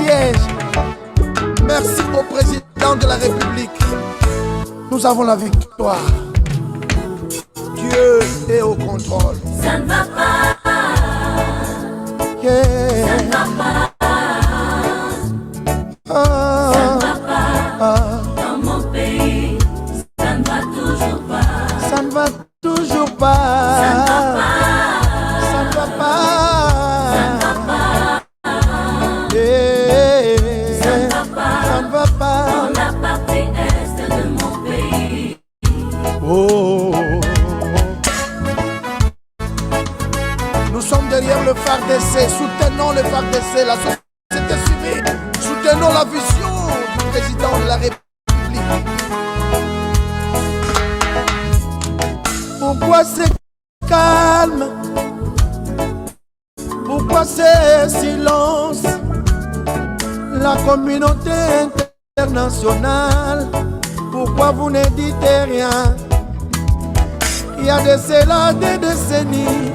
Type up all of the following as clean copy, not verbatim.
siège. Merci au président de la République. Nous avons la victoire. Dieu est au contrôle. Ça ne va pas. Yeah. Ça ne va pas. Ah. Ça ne va pas. Dans mon pays, ça ne va toujours pas. Ça ne va toujours pas. Ça ne va pas. Ça ne va pas. Ça ne va pas. Yeah. Ça ne va pas. Ça ne va pas. Dans la partie est de mon pays. Oh. Nous sommes derrière le FARDC. Soutenons le FARDC, la société civile. Soutenons la vision du président de la République. Pourquoi c'est calme? Pourquoi c'est silence? La communauté internationale, pourquoi vous ne dites rien? Il y a de cela des décennies.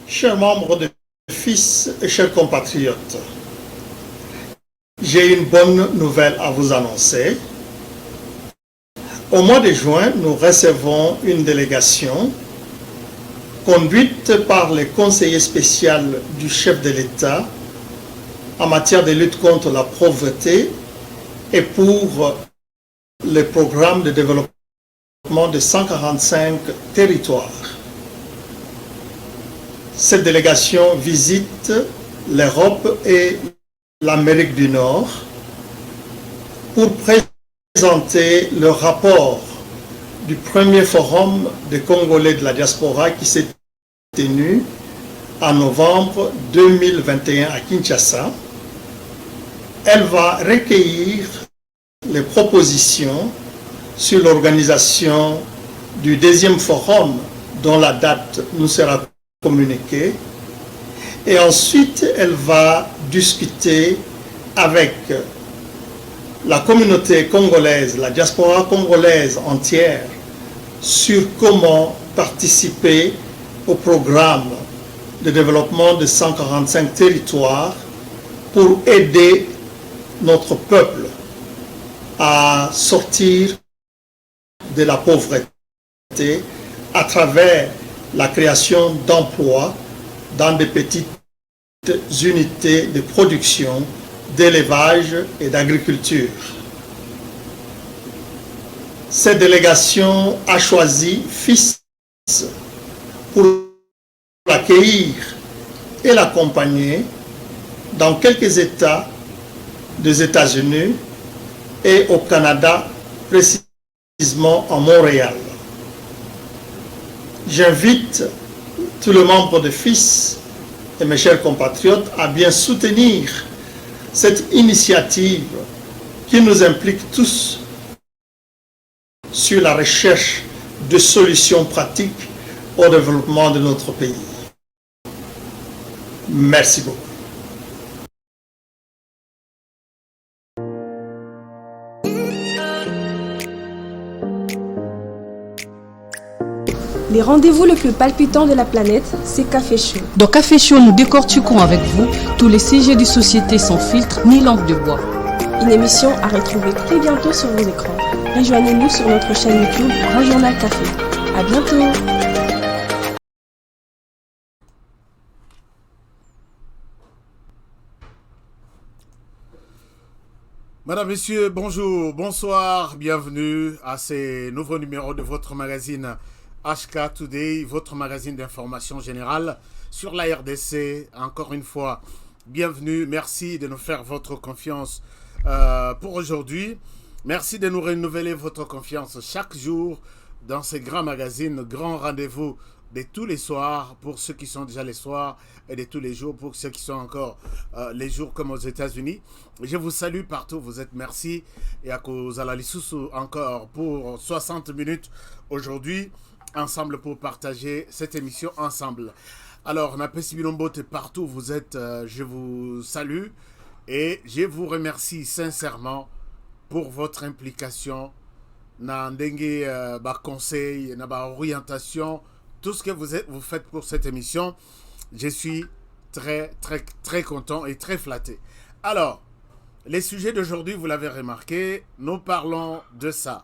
Chers membres de FIS et chers compatriotes, j'ai une bonne nouvelle à vous annoncer. Au mois de juin, nous recevons une délégation conduite par le conseiller spécial du chef de l'État en matière de lutte contre la pauvreté et pour le programme de développement de 145 territoires. Cette délégation visite l'Europe et l'Amérique du Nord pour présenter le rapport du premier forum des Congolais de la diaspora qui s'est tenu en novembre 2021 à Kinshasa. Elle va recueillir les propositions sur l'organisation du deuxième forum dont la date nous sera communiquée. Et ensuite, elle va discuter avec la communauté congolaise, la diaspora congolaise entière, sur comment participer au programme de développement de 145 territoires pour aider notre peuple à sortir de la pauvreté à travers la création d'emplois dans des petites unités de production, d'élevage et d'agriculture. Cette délégation a choisi FIS pour l'accueillir et l'accompagner dans quelques États des États-Unis et au Canada, précisément à Montréal. J'invite tous les membres de FIS et mes chers compatriotes à bien soutenir cette initiative qui nous implique tous sur la recherche de solutions pratiques au développement de notre pays. Merci beaucoup. Les rendez-vous le plus palpitant de la planète, c'est Café Show. Dans Café Show, nous décortiquons avec vous tous les sujets de société sans filtre ni langue de bois. Une émission à retrouver très bientôt sur vos écrans. Rejoignez-nous sur notre chaîne YouTube Grand Journal Café. À bientôt. Madame, Messieurs, bonjour, bonsoir, bienvenue à ce nouveau numéro de votre magazine HK Today, votre magazine d'information générale sur la RDC. Encore une fois, bienvenue, merci de nous faire votre confiance pour aujourd'hui. Merci de nous renouveler votre confiance chaque jour dans ces grands magazines, grands rendez-vous de tous les soirs pour ceux qui sont déjà les soirs et de tous les jours pour ceux qui sont encore les jours comme aux États-Unis. Je vous salue partout où vous êtes, merci. Et à cause à la Lissoussou encore pour 60 minutes aujourd'hui, ensemble pour partager cette émission ensemble. Alors, Napesi Bilombote, partout où vous êtes, je vous salue et je vous remercie sincèrement pour votre implication dans des conseils, dans orientation, tout ce que vous faites pour cette émission. Je suis très content et très flatté. Alors, les sujets d'aujourd'hui, vous l'avez remarqué, nous parlons de ça.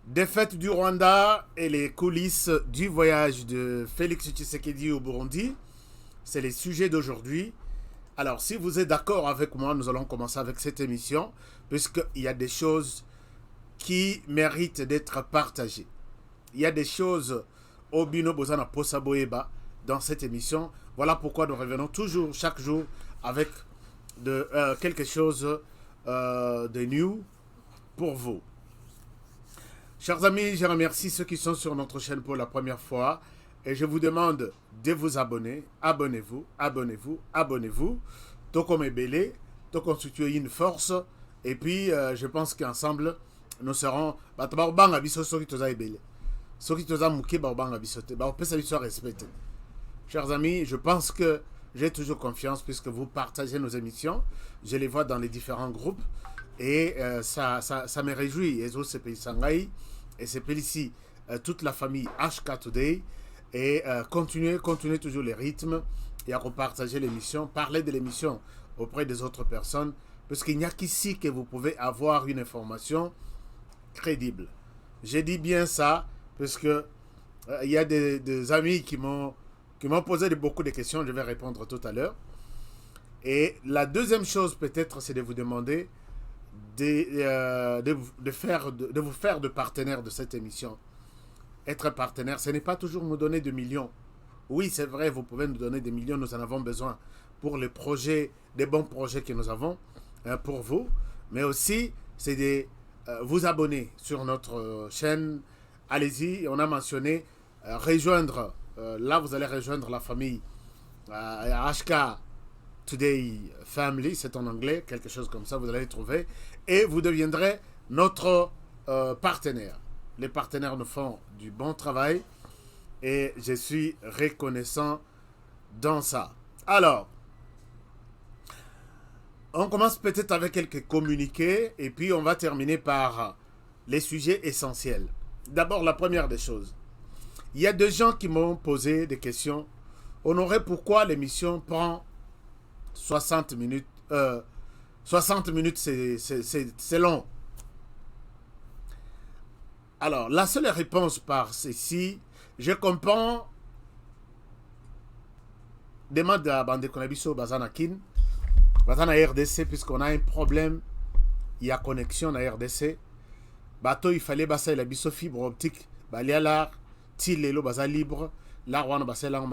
Défaite du Rwanda et les coulisses du voyage de Félix Tshisekedi au Burundi, c'est les sujets d'aujourd'hui. Alors, si vous êtes d'accord avec moi, nous allons commencer avec cette émission, puisqu'il y a des choses qui méritent d'être partagées. Il y a des choses au Bino Bozana Posaboeba dans cette émission. Voilà pourquoi nous revenons toujours, chaque jour, avec quelque chose de new pour vous. Chers amis, je remercie ceux qui sont sur notre chaîne pour la première fois et je vous demande de vous abonner. Abonnez-vous, abonnez-vous, abonnez-vous. Tout comme est belé, tout constituer une force. Et puis, je pense qu'ensemble, nous serons. Chers amis, je pense que j'ai toujours confiance puisque vous partagez nos émissions. Je les vois dans les différents groupes et ça me réjouit. Et c'est pays Sangai et c'est ici toute la famille HK Today et continuez toujours les rythmes et à partager l'émission, parler de l'émission auprès des autres personnes parce qu'il n'y a qu'ici que vous pouvez avoir une information crédible. J'ai dit bien ça parce que il y a des amis qui m'ont posé beaucoup de questions, je vais répondre tout à l'heure. Et la deuxième chose peut-être, c'est de vous demander de vous faire de partenaire de cette émission. Être partenaire, ce n'est pas toujours nous donner des millions. Oui, c'est vrai, vous pouvez nous donner des millions, nous en avons besoin pour les projets, des bons projets que nous avons pour vous. Mais aussi, c'est de vous abonner sur notre chaîne. Allez-y, on a mentionné rejoindre. Là, vous allez rejoindre la famille HK Today Family, c'est en anglais, quelque chose comme ça, vous allez trouver. Et vous deviendrez notre partenaire. Les partenaires nous font du bon travail et je suis reconnaissant dans ça. Alors, on commence peut-être avec quelques communiqués et puis on va terminer par les sujets essentiels. D'abord, la première des choses. Il y a des gens qui m'ont posé des questions. Honoré, pourquoi l'émission prend 60 minutes 60 minutes, c'est long. Alors, la seule réponse par ceci, je comprends. Demande à Bande Konabiso Bazanakin, Bazana RDC, puisqu'on a un problème. Il y a connexion à RDC. Bateau, il fallait passer la biso fibre optique. Baliala, Tilelo, Baza libre. Là, on a passé là,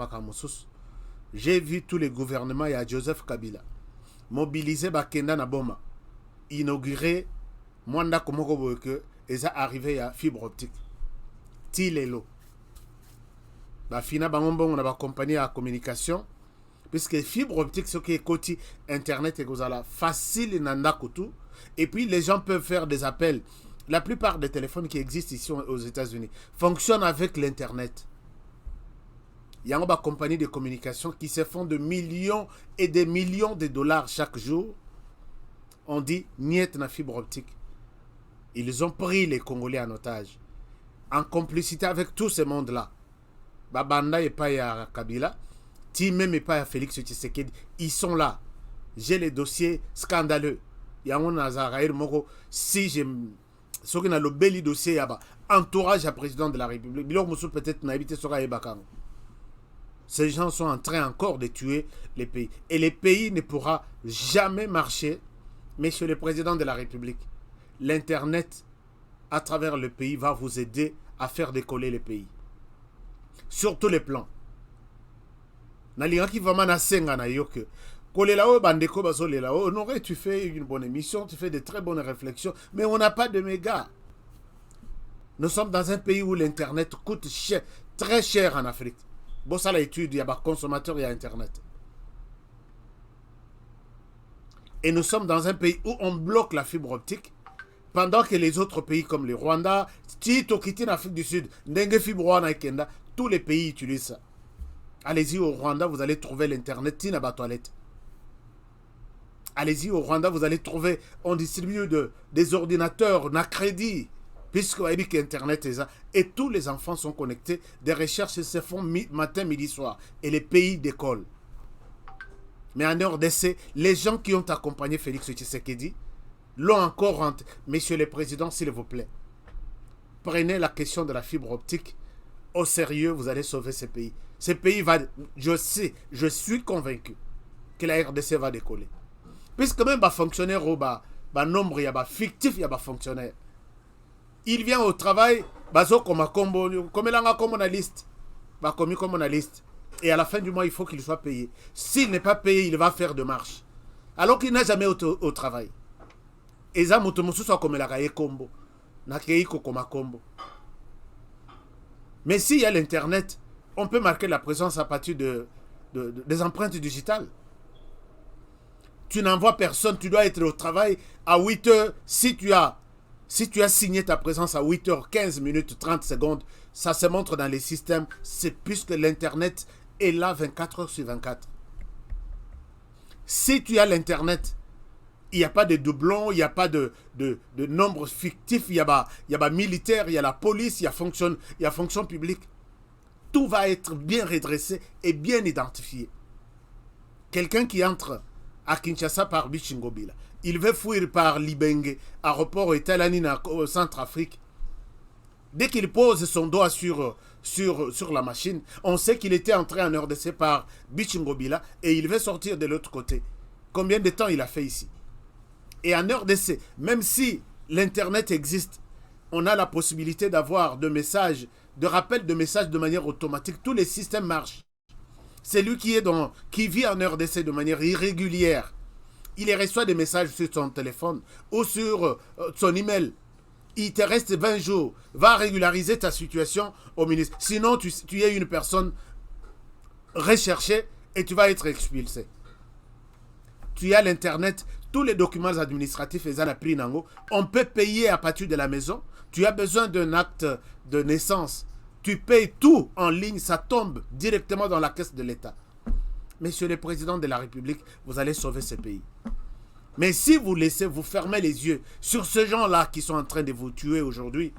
j'ai vu tous les gouvernements, il y a Joseph Kabila mobiliser Bakenda Naboma, inaugurer Mwanda Komoko Boke, et ça arrivé à fibre optique. Tilelo. Bafina Bangombo, on a ba compagnie à communication, puisque fibre optique, ce qui est côté internet et gozala facile nanda kotu, et puis les gens peuvent faire des appels. La plupart des téléphones qui existent ici aux États-Unis fonctionnent avec l'internet. Il y a une compagnie de communication qui se font de millions et des millions de dollars chaque jour. On dit niet na fibre optique. Ils ont pris les Congolais en otage. en complicité avec tout ce monde-là. Babanda et pas à Kabila, ti même et pas à Félix Tshisekedi, ils sont là. J'ai les dossiers scandaleux. Yangon Nazaraïr Moko, si j'ai ce qu'on a le bel dossier là-bas, entourage à président de la République, Bilor Moussou peut-être n'a habité sur Aïbakan. Ces gens sont en train encore de tuer les pays. Et les pays ne pourra jamais marcher, monsieur le président de la République. L'Internet, à travers le pays, va vous aider à faire décoller les pays. Sur tous les plans. Honoré, tu fais une bonne émission, tu fais de très bonnes réflexions, mais on n'a pas de méga. Nous sommes dans un pays où l'Internet coûte cher, très cher en Afrique. Bon, ça, l'étude, il y a des consommateurs, il y a Internet. Et nous sommes dans un pays où on bloque la fibre optique, pendant que les autres pays comme le Rwanda, Tito Kiti en Afrique du Sud, Ndenge Fibre Kenda, tous les pays utilisent ça. Allez-y au Rwanda, vous allez trouver l'Internet, Tina ba toilette. Allez-y au Rwanda, vous allez trouver, on distribue des ordinateurs, na crédit, puisque vous avez dit qu'Internet est ça. Et tous les enfants sont connectés, des recherches se font matin, midi, soir. Et les pays décollent. Mais en RDC, les gens qui ont accompagné Félix Tshisekedi l'ont encore rentré. Monsieur le Président, s'il vous plaît, prenez la question de la fibre optique au sérieux, vous allez sauver ce pays. Ce pays va, je sais, je suis convaincu que la RDC va décoller. Puisque même les fonctionnaires, nombre, il y a fictif, il y a fonctionnaires. Il vient au travail, comme on a liste. Comme on a liste. Et à la fin du mois, il faut qu'il soit payé. S'il n'est pas payé, il va faire de marche. Alors qu'il n'a jamais au travail. Et ça, soit comme la combo. Mais s'il y a l'Internet, on peut marquer la présence à partir des empreintes digitales. Tu n'envoies personne, tu dois être au travail à 8 heures. Si tu as signé ta présence à 8 heures, 15 minutes, 30 secondes, ça se montre dans les systèmes. C'est puisque l'Internet est là 24 heures sur 24. Si tu as l'Internet, il n'y a pas de doublons, il n'y a pas de nombre fictif, il y a militaire, il y a la police, il y a fonction publique. Tout va être bien redressé et bien identifié. Quelqu'un qui entre à Kinshasa par Bichingobila, il veut fuir par Libenge, aéroport Etalani au Centrafrique. Dès qu'il pose son doigt sur la machine, on sait qu'il était entré en RDC par Bichingobila et il veut sortir de l'autre côté. Combien de temps il a fait ici? Et en RDC, même si l'Internet existe, on a la possibilité d'avoir de messages, de rappels de messages de manière automatique. Tous les systèmes marchent. C'est lui qui vit en RDC de manière irrégulière. Il reçoit des messages sur son téléphone ou sur son email. Il te reste 20 jours. Va régulariser ta situation au ministre. Sinon, tu es une personne recherchée et tu vas être expulsé. Tu as l'Internet, tous les documents administratifs, on peut payer à partir de la maison. Tu as besoin d'un acte de naissance. Tu payes tout en ligne, ça tombe directement dans la caisse de l'État. Monsieur le Président de la République, vous allez sauver ce pays. Mais si vous fermez les yeux sur ces gens-là qui sont en train de vous tuer aujourd'hui,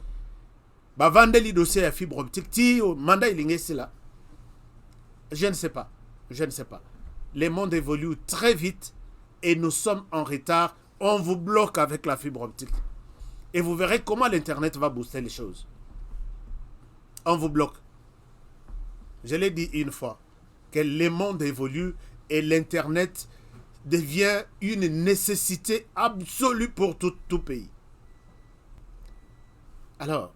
vendez les dossiers à fibre optique, mandat il là. Je ne sais pas. Le monde évolue très vite et nous sommes en retard. On vous bloque avec la fibre optique. Et vous verrez comment l'Internet va booster les choses. On vous bloque. Je l'ai dit une fois, que le monde évolue et l'Internet devient une nécessité absolue pour tout pays. Alors,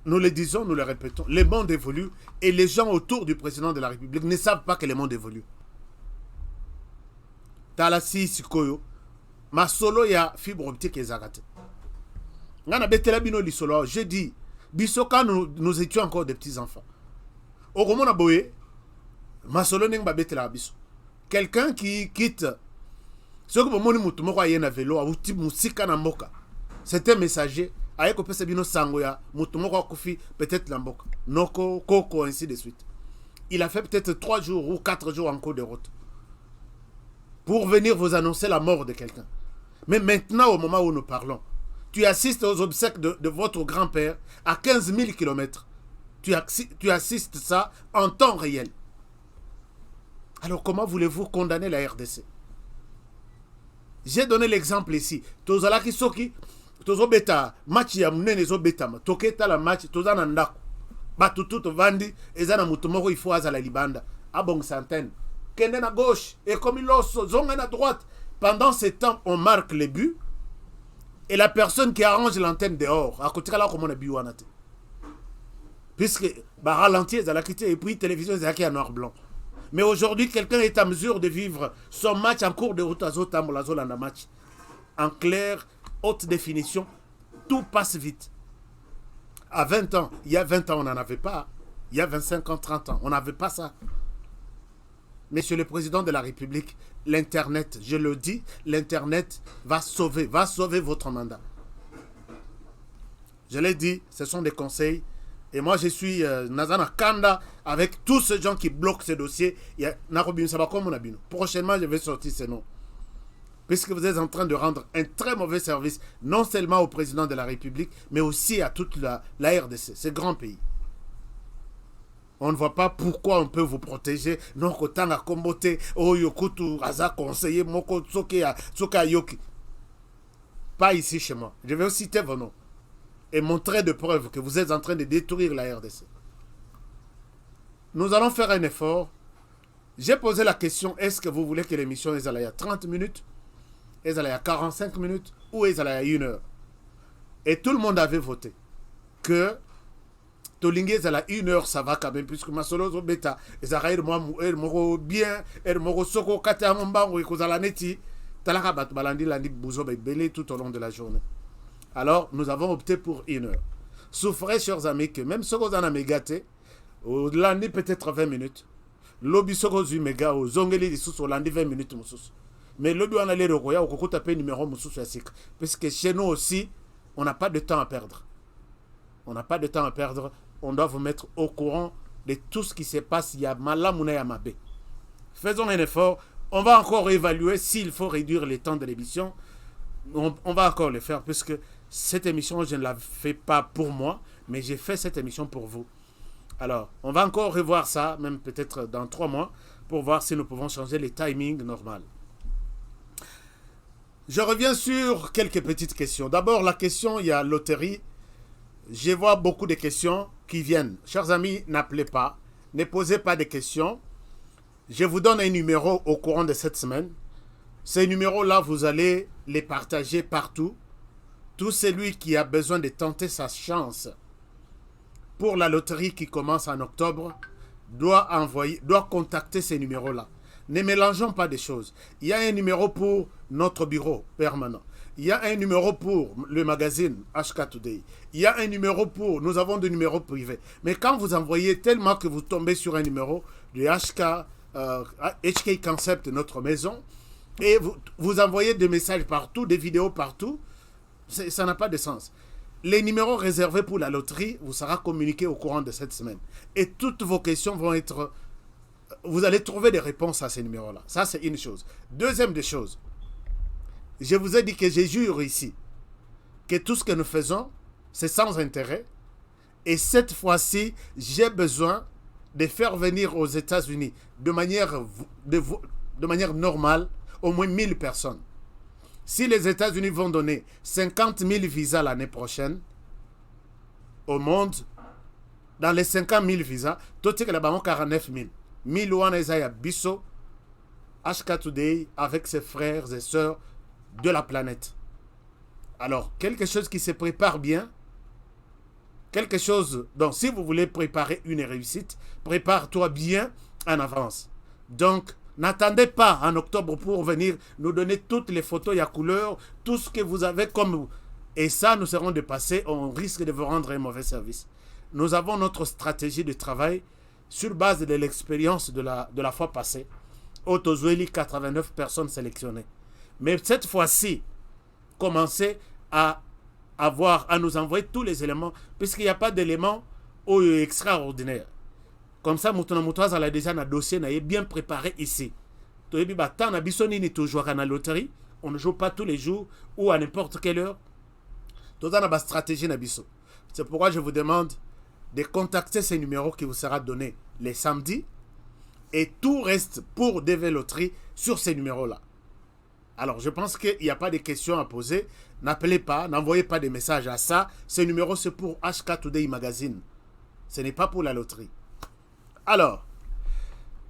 nous le disons, nous le répétons, le monde évolue et les gens autour du président de la République ne savent pas que le monde évolue. Talasi Sikoyo, ma solo ya fibre optique ezagate. Ngana betela bino li solo, je dis, biso quand nous étions encore des petits enfants. Okomona boye, ma solo neng ba betela biso. Quelqu'un qui quitte ce que bomoni mutu moko ayena vélo, awuti musika na mboka. C'était messager, aye ko pesa bino sango ya mutu moko akufi peut-être la mboka. Noko, koko, ainsi de suite. Il a fait peut-être 3 jours ou 4 jours en cours de route pour venir vous annoncer la mort de quelqu'un. Mais maintenant, au moment où nous parlons, tu assistes aux obsèques de votre grand-père à 15 000 km. Tu assistes ça en temps réel. Alors comment voulez-vous condamner la RDC? J'ai donné l'exemple ici. Tozalaki soki, tozobeta match ya munene zobetama. Toketa la match tozana ndako. Batu tout vandi ezana mutomoko ifo azala libanda. Abong centaine. Kende na gauche et comme l'osso zonga na droite. Pendant ce temps, on marque les buts et la personne qui arrange l'antenne dehors, à côté de là comment on a bu wanate. Puisque bah ralenti ezalaki et puis télévision ezalaki en noir blanc. Mais aujourd'hui, quelqu'un est à mesure de vivre son match en cours de route à Zotambolazolanda match. En clair, haute définition, tout passe vite. À 20 ans, il y a 20 ans, on n'en avait pas. Il y a 25 ans, 30 ans, on n'avait pas ça. Monsieur le Président de la République, l'Internet, je le dis, l'Internet va sauver votre mandat. Je l'ai dit, ce sont des conseils. Et moi, je suis Nazana Kanda avec tous ces gens qui bloquent ces dossiers. Prochainement, je vais sortir ces noms. Puisque vous êtes en train de rendre un très mauvais service, non seulement au président de la République, mais aussi à toute la RDC, ce grand pays. On ne voit pas pourquoi on peut vous protéger. Non, Kotanga Kombote, Oyokutu, Raza conseiller, Moko Tsoka Yoki. Pas ici chez moi. Je vais aussi citer vos noms. Et montrer de preuves que vous êtes en train de détruire la RDC. Nous allons faire un effort. J'ai posé la question, est-ce que vous voulez que l'émission est à 30 minutes, est à 45 minutes ou est à 1 heure? Et tout le monde avait voté que Tolingue est à 1 heure, ça va quand même, puisque ma solo bêta, et ça moi bien, et moro soko kata mombango et kozala neti, talaka bat balandi landi bouzo belé tout au long de la journée. Alors, nous avons opté pour 1 heure. Souffrez, chers amis, que même ce qu'on a gâté, au lundi peut-être 20 minutes. Lobby soko zu méga au zongeli sous au lundi 20 minutes moussous. Mais lobby on allait le roya au coco taper numéro moussous à sik. Parce que chez nous aussi, on n'a pas de temps à perdre. On n'a pas de temps à perdre. On doit vous mettre au courant de tout ce qui se passe. Il y a Malamouna Yamabe. Faisons un effort. On va encore évaluer s'il faut réduire les temps de l'émission. On va encore le faire puisque cette émission, je ne la fais pas pour moi, mais j'ai fait cette émission pour vous. Alors, on va encore revoir ça, même peut-être dans 3 mois, pour voir si nous pouvons changer les timings normaux. Je reviens sur quelques petites questions. D'abord, la question, il y a loterie. Je vois beaucoup de questions qui viennent. Chers amis, n'appelez pas, ne posez pas de questions. Je vous donne un numéro au courant de cette semaine. Ces numéros-là, vous allez les partager partout. Tout celui qui a besoin de tenter sa chance pour la loterie qui commence en octobre doit contacter ces numéros-là. Ne mélangeons pas des choses. Il y a un numéro pour notre bureau permanent. Il y a un numéro pour le magazine HK Today. Il y a un numéro pour... Nous avons des numéros privés. Mais quand vous envoyez tellement que vous tombez sur un numéro de HK Concept, notre maison, et vous envoyez des messages partout, des vidéos partout, ça n'a pas de sens. Les numéros réservés pour la loterie vous sera communiqué au courant de cette semaine. Et toutes vos questions vont être... Vous allez trouver des réponses à ces numéros-là. Ça, c'est une chose. Deuxième des choses, je vous ai dit que je jure ici que tout ce que nous faisons, c'est sans intérêt. Et cette fois-ci, j'ai besoin de faire venir aux États-Unis de manière normale au moins 1000 personnes. Si les États-Unis vont donner 50 000 visas l'année prochaine au monde, dans les 50 000 visas, tout est là-bas 49 000. 1000 Ouanezaya Bisso, HK Today, avec ses frères et sœurs de la planète. Alors, quelque chose qui se prépare bien, quelque chose... Donc, si vous voulez préparer une réussite, prépare-toi bien en avance. Donc, n'attendez pas en octobre pour venir nous donner toutes les photos et à couleur, tout ce que vous avez comme... Et ça, nous serons dépassés, on risque de vous rendre un mauvais service. Nous avons notre stratégie de travail sur base de l'expérience de la fois passée. Autozoeli, 89 personnes sélectionnées. Mais cette fois-ci, commencez à nous envoyer tous les éléments, puisqu'il n'y a pas d'éléments extraordinaires. Comme ça, Moutona Moutoise a déjà un dossier bien préparé ici. On ne joue pas tous les jours ou à n'importe quelle heure. Tout dans la stratégie Nabiso. C'est pourquoi je vous demande de contacter ces numéros qui vous sera donné les samedis. Et tout reste pour des loteries sur ces numéros-là. Alors, je pense qu'il n'y a pas de questions à poser. N'appelez pas, n'envoyez pas de messages à ça. Ce numéro, c'est pour HK Today Magazine. Ce n'est pas pour la loterie. Alors,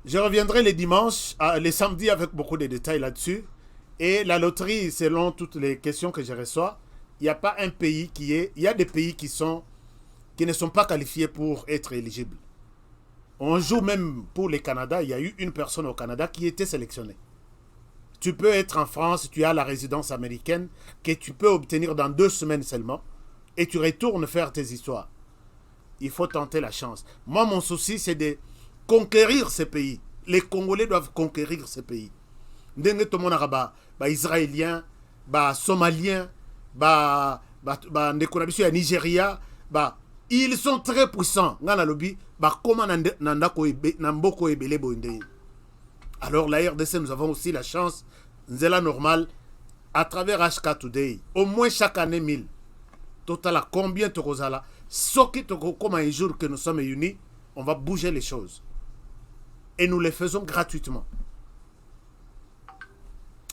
je reviendrai les dimanches, les samedis avec beaucoup de détails là-dessus. Et la loterie, selon toutes les questions que je reçois, il n'y a pas un pays qui est... Il y a des pays qui ne sont pas qualifiés pour être éligibles. On joue même pour le Canada. Il y a eu une personne au Canada qui était sélectionnée. Tu peux être en France, tu as la résidence américaine que tu peux obtenir dans 2 semaines seulement et tu retournes faire tes histoires. Il faut tenter la chance. Moi, mon souci, c'est de conquérir ces pays. Les Congolais doivent conquérir ces pays. Ndenge to mona ba Israélien, ba Somalien, ba ndeko na biso ya Nigeria, ils sont très puissants. Ngana lobi ba koma nanda ko na mboko ebele bonde. Alors la RDC, nous avons aussi la chance, Nzela normal, à travers HK Today, au moins chaque année 1000. Total à combien tu là? Ce qui te comme un jour que nous sommes unis, on va bouger les choses. Et nous les faisons gratuitement.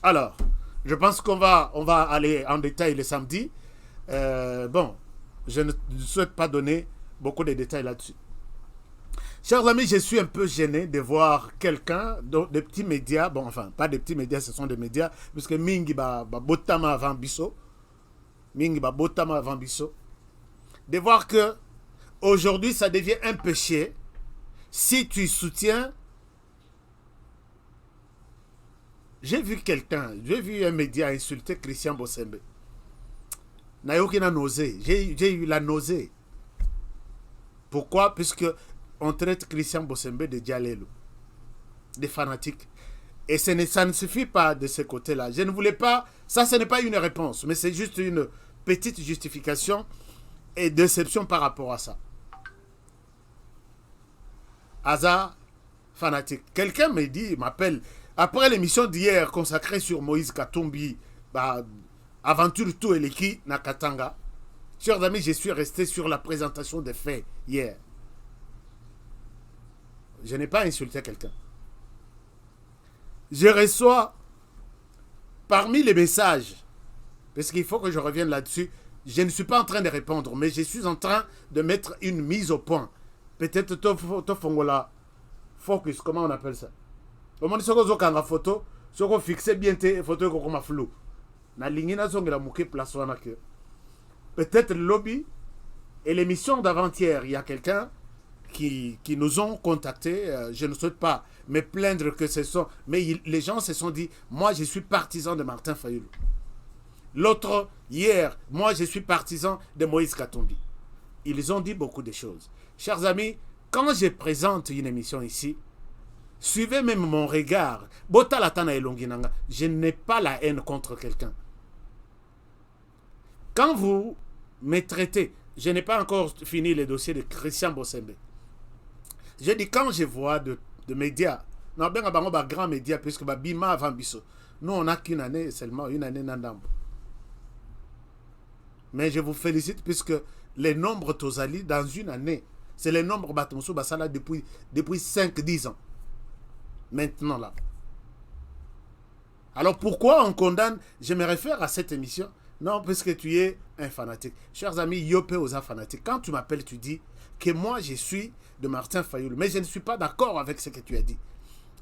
Alors, je pense qu'on va aller en détail le samedi. Bon, je ne souhaite pas donner beaucoup de détails là-dessus. Chers amis, je suis un peu gêné de voir quelqu'un, des petits médias, bon enfin, pas des petits médias, ce sont des médias, puisque Mingi ba botama avant biso, de voir que aujourd'hui ça devient un péché si tu soutiens. J'ai vu un média insulter Christian Bossembe. Nayoki na nausée, j'ai eu la nausée. Pourquoi? Puisque on traite Christian Bossembe de Dialelo, des fanatiques. Et ça ne suffit pas de ce côté-là. Je ne voulais pas... Ça, ce n'est pas une réponse, mais c'est juste une petite justification et déception par rapport à ça. Hasard, fanatique. Quelqu'un me dit, m'appelle, après l'émission d'hier consacrée sur Moïse Katumbi, Aventure tout et l'équipe Nakatanga, chers amis, je suis resté sur la présentation des faits hier. Je n'ai pas insulté quelqu'un. Je reçois parmi les messages, parce qu'il faut que je revienne là-dessus, je ne suis pas en train de répondre, mais je suis en train de mettre une mise au point. Peut-être Tofongola focus, comment on appelle ça? Comment on dit la photo, si on fixe bien tes photos comme flou. Na ligne na zonga mouké place que. Peut-être le lobby et l'émission d'avant-hier, il y a quelqu'un qui nous ont contactés. Je ne souhaite pas me plaindre que ce sont... Mais les gens se sont dit, moi je suis partisan de Martin Fayulu. L'autre, hier, moi je suis partisan de Moïse Katumbi. Ils ont dit beaucoup de choses. Chers amis, quand je présente une émission ici, suivez même mon regard. Je n'ai pas la haine contre quelqu'un. Quand vous me traitez, je n'ai pas encore fini le dossier de Christian Bossembe. Je dis, quand je vois de médias, non, ben, grand média, puisque Bima avant Bisso, nous, on n'a qu'une année seulement, une année Nandambo. Mais je vous félicite, puisque les nombres Tozali, dans une année, c'est les nombres Batomso Basala depuis 5-10 ans. Maintenant, là. Alors, pourquoi on condamne? Je me réfère à cette émission. Non, parce que tu es un fanatique. Chers amis, Yopé aux fanatiques. Quand tu m'appelles, tu dis que moi, je suis de Martin Fayulu. Mais je ne suis pas d'accord avec ce que tu as dit.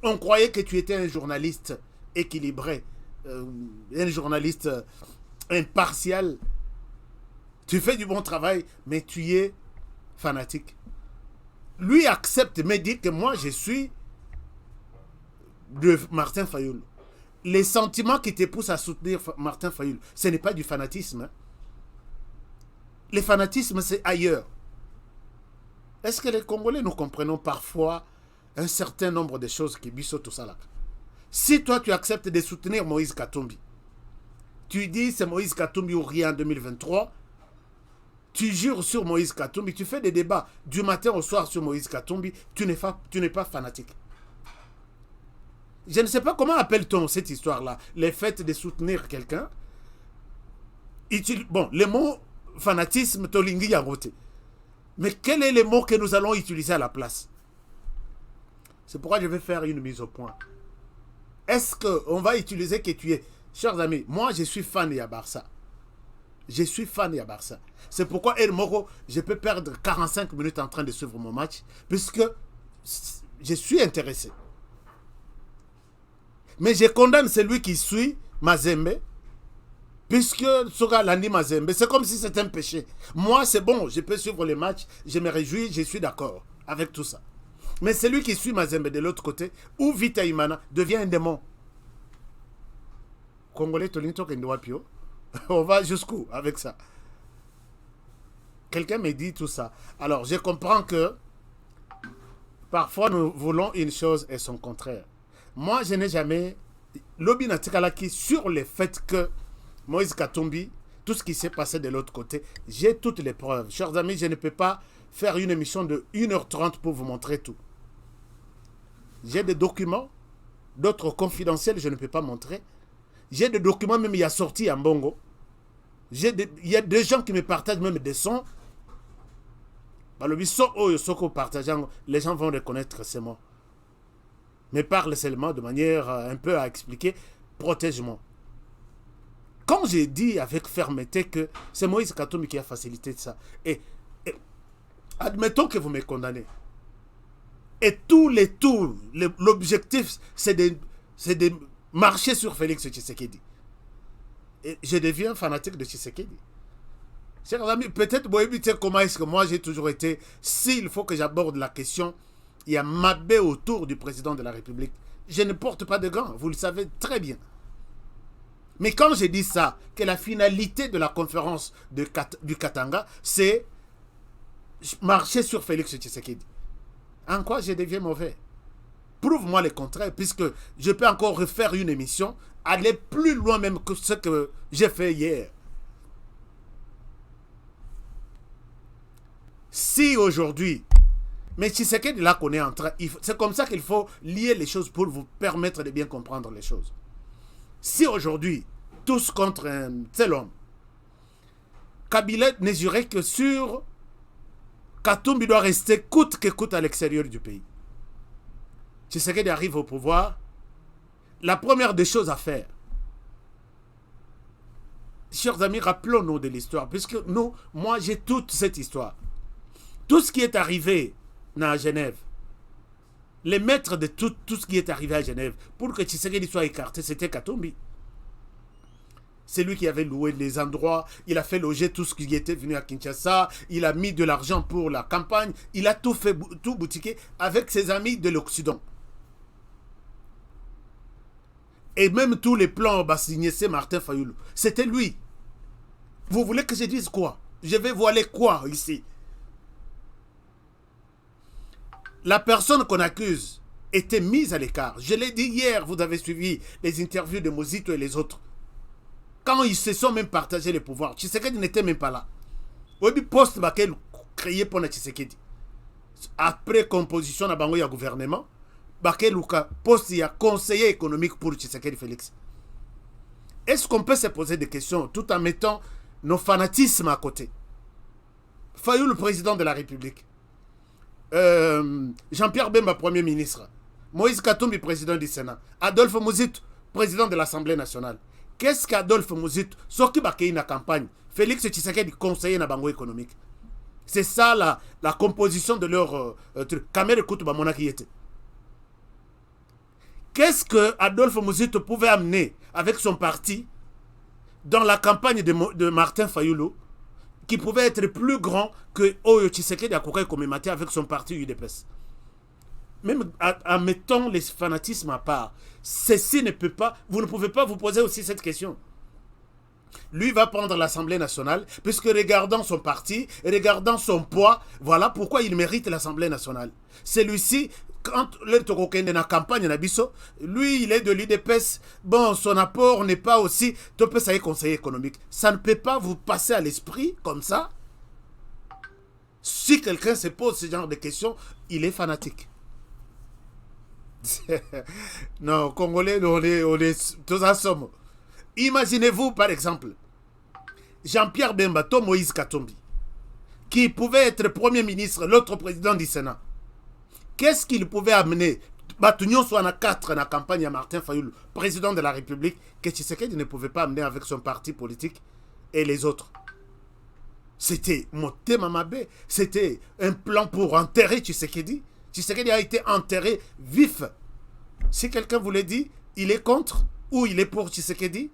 On croyait que tu étais un journaliste équilibré, un journaliste impartial. Tu fais du bon travail, mais tu es fanatique. Lui accepte, me dit que moi, je suis de Martin Fayulu. Les sentiments qui te poussent à soutenir Martin Fayulu, ce n'est pas du fanatisme. Hein? Le fanatisme, c'est ailleurs. Est-ce que les Congolais, nous comprenons parfois un certain nombre de choses qui bissent tout ça là? Si toi, tu acceptes de soutenir Moïse Katumbi, tu dis c'est Moïse Katumbi ou rien en 2023, tu jures sur Moïse Katumbi, tu fais des débats du matin au soir sur Moïse Katumbi, tu n'es pas fanatique. Je ne sais pas comment appelle-t-on cette histoire-là, le fait de soutenir quelqu'un. Bon, le mot fanatisme, tolingi yangote. Mais quel est le mot que nous allons utiliser à la place? C'est pourquoi je vais faire une mise au point. Est-ce qu'on va utiliser que tu es... Chers amis, moi je suis fan de Barça. Je suis fan de Barça. C'est pourquoi El Moro, je peux perdre 45 minutes en train de suivre mon match, puisque je suis intéressé. Mais je condamne celui qui suit Mazembe, puisque Soga Landi Mazembe, c'est comme si c'était un péché. Moi, c'est bon, je peux suivre les matchs, je me réjouis, je suis d'accord avec tout ça. Mais celui qui suit Mazembe de l'autre côté, ou Vita Imana, devient un démon. Congolais, Tolinto Kendouapio, on va jusqu'où avec ça? Quelqu'un me dit tout ça. Alors, je comprends que parfois nous voulons une chose et son contraire. Moi, je n'ai jamais lobby Natikalaki sur le fait que Moïse Katumbi, tout ce qui s'est passé de l'autre côté, j'ai toutes les preuves. Chers amis, je ne peux pas faire une émission de 1h30 pour vous montrer tout. J'ai des documents, d'autres confidentiels, je ne peux pas montrer. J'ai des documents, même il y a sorti en Bongo. Il y a des gens qui me partagent même des sons. Les gens vont reconnaître ces mots. Mais parle seulement de manière un peu à expliquer, protège-moi. Quand j'ai dit avec fermeté que c'est Moïse Katumbi qui a facilité ça, et admettons que vous me condamnez, et l'objectif c'est de marcher sur Félix Tshisekedi. Et je deviens fanatique de Tshisekedi. Chers amis, peut-être comment est-ce que moi j'ai toujours été, s'il faut que j'aborde la question, il y a Mabé autour du président de la République. Je ne porte pas de gants, vous le savez très bien. Mais quand je dis ça, que la finalité de la conférence du Katanga, c'est marcher sur Félix Tshisekedi. En quoi je deviens mauvais? Prouve-moi le contraire, puisque je peux encore refaire une émission, aller plus loin même que ce que j'ai fait hier. Si aujourd'hui, mais Tshisekedi là qu'on est en train, c'est comme ça qu'il faut lier les choses pour vous permettre de bien comprendre les choses. Si aujourd'hui, tous contre un tel homme, Kabila ne jurait que sur Katumbi doit rester coûte que coûte à l'extérieur du pays. Tshisekedi arrive au pouvoir, la première des choses à faire, chers amis, rappelons-nous de l'histoire, puisque moi j'ai toute cette histoire. Tout ce qui est arrivé à Genève, les maîtres de tout ce qui est arrivé à Genève, pour que Tshisekedi soit écarté, c'était Katumbi. C'est lui qui avait loué les endroits, il a fait loger tout ce qui était venu à Kinshasa, il a mis de l'argent pour la campagne, il a tout fait, tout boutiqué avec ses amis de l'Occident. Et même tous les plans signés, c'est Martin Fayoulou. C'était lui. Vous voulez que je dise quoi? Je vais voiler quoi ici? La personne qu'on accuse était mise à l'écart. Je l'ai dit hier, vous avez suivi les interviews de Mozito et les autres. Quand ils se sont même partagés les pouvoirs, Tshisekedi n'était même pas là. Oui, poste bakel créé pour Tshisekedi. Après composition na bango ya gouvernement, bakel luka poste ya conseiller économique pour Tshisekedi Félix. Est-ce qu'on peut se poser des questions tout en mettant nos fanatismes à côté? Fayou, le président de la République. Jean-Pierre Bemba, Premier ministre. Moïse Katumbi, président du Sénat. Adolphe Mouzito, président de l'Assemblée nationale. Qu'est-ce qu'Adolphe Mouzito, ce qui a une campagne, Félix Tshisekedi, conseiller na bango économique. C'est ça la composition de leur truc. Kamere Koutuba Monaki était. Qu'est-ce que Adolphe Mouzito pouvait amener avec son parti dans la campagne de Martin Fayoulou, qui pouvait être plus grand que Oyo Tshisekedi Akokai Komemate avec son parti UDPS. Même en mettant les fanatismes à part, ceci ne peut pas, vous ne pouvez pas vous poser aussi cette question. Lui va prendre l'Assemblée nationale, puisque regardant son parti, regardant son poids, voilà pourquoi il mérite l'Assemblée nationale. Celui-ci, quand le Tokokende na campagne na biso, lui il est de l'UDPS, bon son apport n'est pas aussi, Topé ça est conseiller économique. Ça ne peut pas vous passer à l'esprit comme ça. Si quelqu'un se pose ce genre de questions, il est fanatique. Non, Congolais, on est tous ensemble. Imaginez-vous par exemple, Jean-Pierre Bemba, Moïse Katumbi, qui pouvait être Premier ministre, l'autre président du Sénat, qu'est-ce qu'il pouvait amener? Batunion soit en 4 dans la campagne à Martin Fayoulou, président de la République, que Tshisekedi ne pouvait pas amener avec son parti politique et les autres. C'était Motema Mabe, c'était un plan pour enterrer Tshisekedi. Tshisekedi a été enterré vif. Si quelqu'un vous le dit, il est contre ou il est pour Tshisekedi.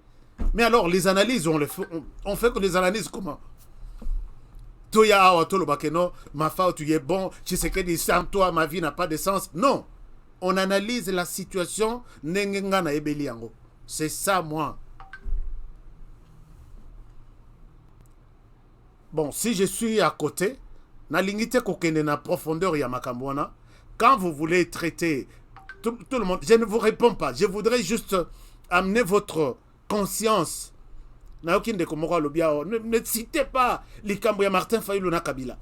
Mais alors, les analyses, on fait que les analyses comment? Toya awa tolo bakeno, ma fa tu es bon, Tshisekedi sans toi ma vie n'a pas de sens. Non. On analyse la situation nengenga na ebeli yango. C'est ça moi. Bon, si je suis à côté, na lingite kokende na profondeur ya makambwana, quand vous voulez traiter tout le monde, je ne vous réponds pas. Je voudrais juste amener votre conscience. Ne citez pas les Kamboya Martin Fayoulou na Kabila.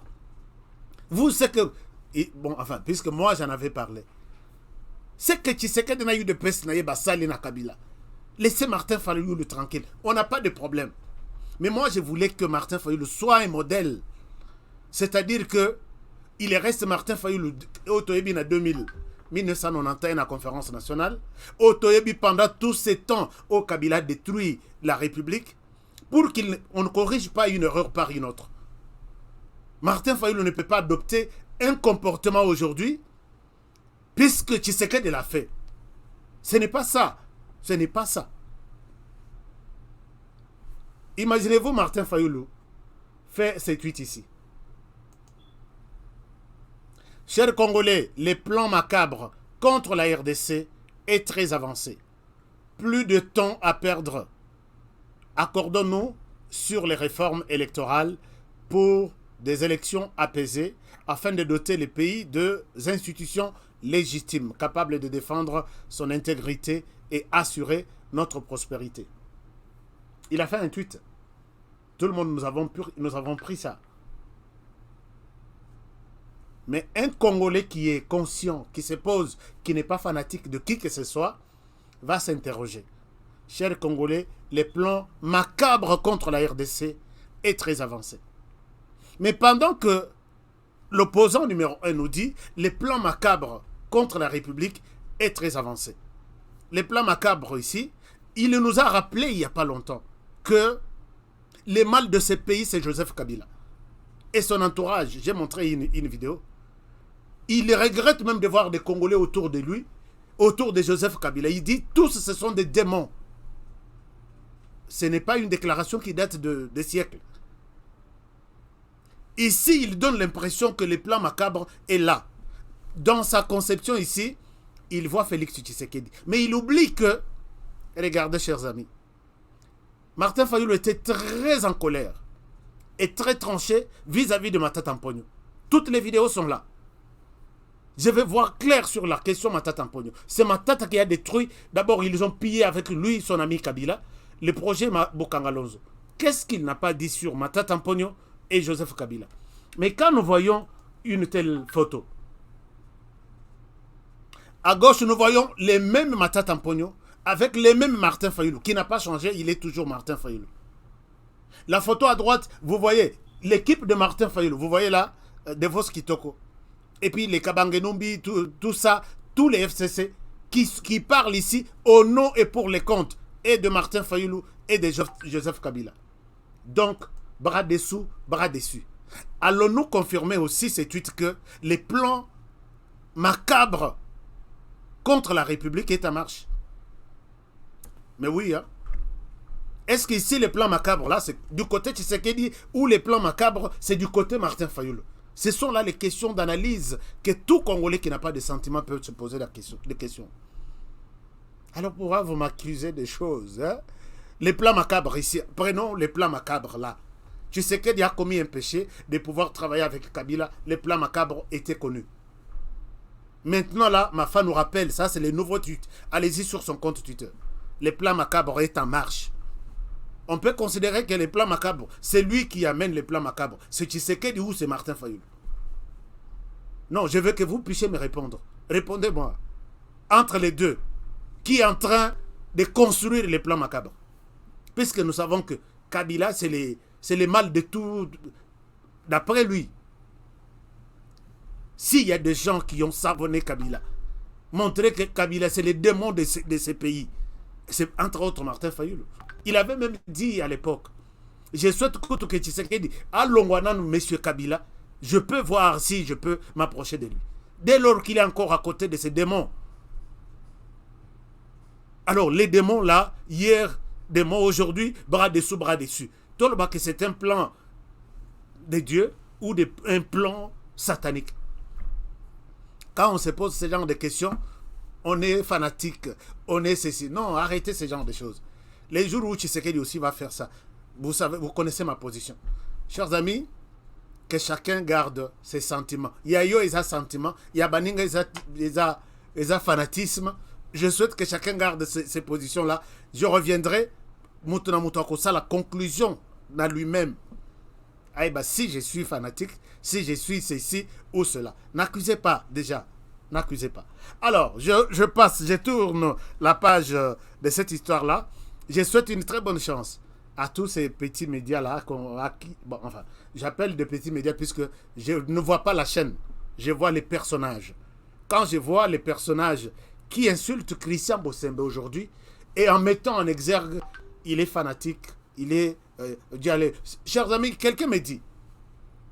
Vous, c'est que... Bon, enfin, puisque moi, j'en avais parlé. C'est que Tshisekedi n'a eu de peste na Basali na Kabila. Laissez Martin Fayoulou tranquille. On n'a pas de problème. Mais moi, je voulais que Martin Fayoulou soit un modèle. C'est-à-dire que il reste Martin Fayoulou au Toyebi en 1991 à la conférence nationale. Au Toyebi pendant tous ces temps, au Kabila détruit la République pour qu'on ne corrige pas une erreur par une autre. Martin Fayoulou ne peut pas adopter un comportement aujourd'hui puisque Tshisekedi l'a fait. Ce n'est pas ça. Ce n'est pas ça. Imaginez-vous Martin Fayoulou fait ces tweets ici. Chers Congolais, les plans macabres contre la RDC est très avancé. Plus de temps à perdre. Accordons-nous sur les réformes électorales pour des élections apaisées afin de doter les pays de institutions légitimes capables de défendre son intégrité et assurer notre prospérité. Il a fait un tweet. Tout le monde, nous avons pris ça. Mais un Congolais qui est conscient, qui se pose, qui n'est pas fanatique de qui que ce soit, va s'interroger. Chers Congolais, les plans macabres contre la RDC est très avancé. Mais pendant que l'opposant numéro 1 nous dit les plans macabres contre la République est très avancé. Les plans macabres ici, il nous a rappelé il n'y a pas longtemps que les mal de ce pays, c'est Joseph Kabila. Et son entourage, j'ai montré une vidéo. Il regrette même de voir des Congolais autour de lui, autour de Joseph Kabila. Il dit tous ce sont des démons. Ce n'est pas une déclaration qui date de siècles. Ici, il donne l'impression que le plan macabre est là. Dans sa conception ici, il voit Félix Tshisekedi. Mais il oublie que, regardez chers amis, Martin Fayoulou était très en colère et très tranché vis-à-vis de Matata Mponyo. Toutes les vidéos sont là. Je vais voir clair sur la question Matata Mponyo. C'est Matata qui a détruit. D'abord, ils ont pillé avec lui, son ami Kabila, le projet Bokangalonzo. Qu'est-ce qu'il n'a pas dit sur Matata Mponyo et Joseph Kabila? Mais quand nous voyons une telle photo, à gauche, nous voyons les mêmes Matata Mponyo avec les mêmes Martin Fayoulou, qui n'a pas changé, il est toujours Martin Fayoulou. La photo à droite, vous voyez l'équipe de Martin Fayoulou. Vous voyez là, Devos Kitoko. Et puis les Kabangenumbi, tout ça, tous les FCC qui parlent ici au nom et pour les comptes et de Martin Fayoulou et de Joseph Kabila. Donc, bras dessous, bras dessus. Allons-nous confirmer aussi ces tweets que les plans macabres contre la République est en marche? Mais oui, hein. Est-ce qu'ici les plans macabres, là, c'est du côté Tshisekedi ou les plans macabres, c'est du côté Martin Fayoulou? Ce sont là les questions d'analyse que tout Congolais qui n'a pas de sentiments peut se poser des questions. Alors pourquoi vous m'accusez des choses, hein? Les plans macabres ici, prenons les plans macabres là. Tshisekedi a commis un péché de pouvoir travailler avec Kabila. Les plans macabres étaient connus. Maintenant là, ma femme nous rappelle, ça c'est les nouveaux tweets. Allez-y sur son compte Twitter. Les plans macabres est en marche. On peut considérer que les plans macabres, c'est lui qui amène les plans macabres. C'est Tshisekedi ou c'est Martin Fayoulou? Non, je veux que vous puissiez me répondre. Répondez-moi. Entre les deux, qui est en train de construire les plans macabres? Puisque nous savons que Kabila, c'est C'est le mal de tout. D'après lui, s'il y a des gens qui ont savonné Kabila, montrer que Kabila, c'est les démons de ces pays. C'est entre autres Martin Fayulu. Il avait même dit à l'époque, je souhaite que Tshisekedi, à Longwana, monsieur Kabila, je peux voir si je peux m'approcher de lui. Dès lors qu'il est encore à côté de ces démons. Alors, les démons là, hier, démons aujourd'hui, bras dessous, bras dessus. Tout le monde que c'est un plan de Dieu ou un plan satanique. Quand on se pose ce genre de questions, on est fanatique, on est ceci. Non, arrêtez ce genre de choses. Les jours où Tshisekedi aussi va faire ça, vous savez, vous connaissez ma position. Chers amis, que chacun garde ses sentiments. Il y a eu des sentiments, il y a des fanatisme. Je souhaite que chacun garde ces positions-là. Je reviendrai, la conclusion dans lui-même. Si je suis fanatique, si je suis ceci ou cela. N'accusez pas déjà. N'accusez pas. Alors, je tourne la page de cette histoire-là. Je souhaite une très bonne chance à tous ces petits médias-là. J'appelle des petits médias puisque je ne vois pas la chaîne. Je vois les personnages. Quand je vois les personnages qui insultent Christian Bossembe aujourd'hui, et en mettant en exergue, il est fanatique, il est dialé. Chers amis, quelqu'un me dit,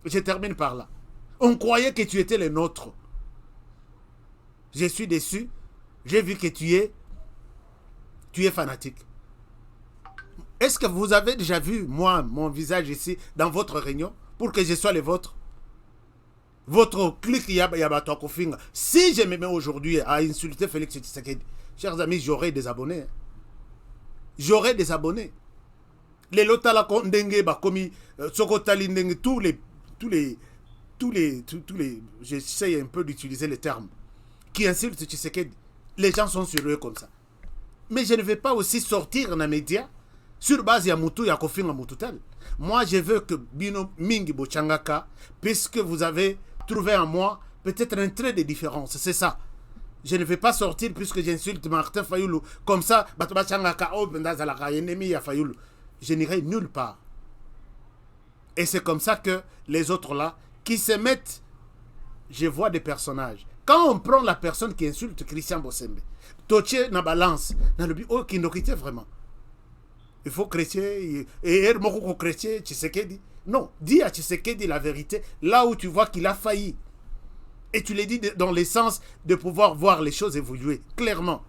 je termine par là, on croyait que tu étais le nôtre. Je suis déçu, j'ai vu que tu es fanatique. Est-ce que vous avez déjà vu, moi, mon visage ici, dans votre réunion, pour que je sois le vôtre? Votre clic Yabatokofinga. Si je me mets aujourd'hui à insulter Félix Tshisekedi, chers amis, j'aurai des abonnés. J'aurai des abonnés. Les lotala kondenge bakomi sokotali ndenge tous les j'essaie un peu d'utiliser les termes qui insultent Tshisekedi. Les gens sont sur eux comme ça. Mais je ne vais pas aussi sortir dans les médias sur base ya mutu ya kofinga mututel. Moi je veux que bino mingi bochangaka, puisque vous avez trouvé en moi peut-être un trait de différence, c'est ça. Je ne vais pas sortir puisque j'insulte Martin Fayulu comme ça, je n'irai nulle part. Et c'est comme ça que les autres là, qui se mettent, je vois des personnages. Quand on prend la personne qui insulte Christian Bossembe, Toché na balance, na lobi oh qui n'okite vraiment. Il faut chrétien et Moko chrétien Tshisekedi. Non, dis à Tshisekedi la vérité là où tu vois qu'il a failli. Et tu l'as dit dans le sens de pouvoir voir les choses évoluer clairement.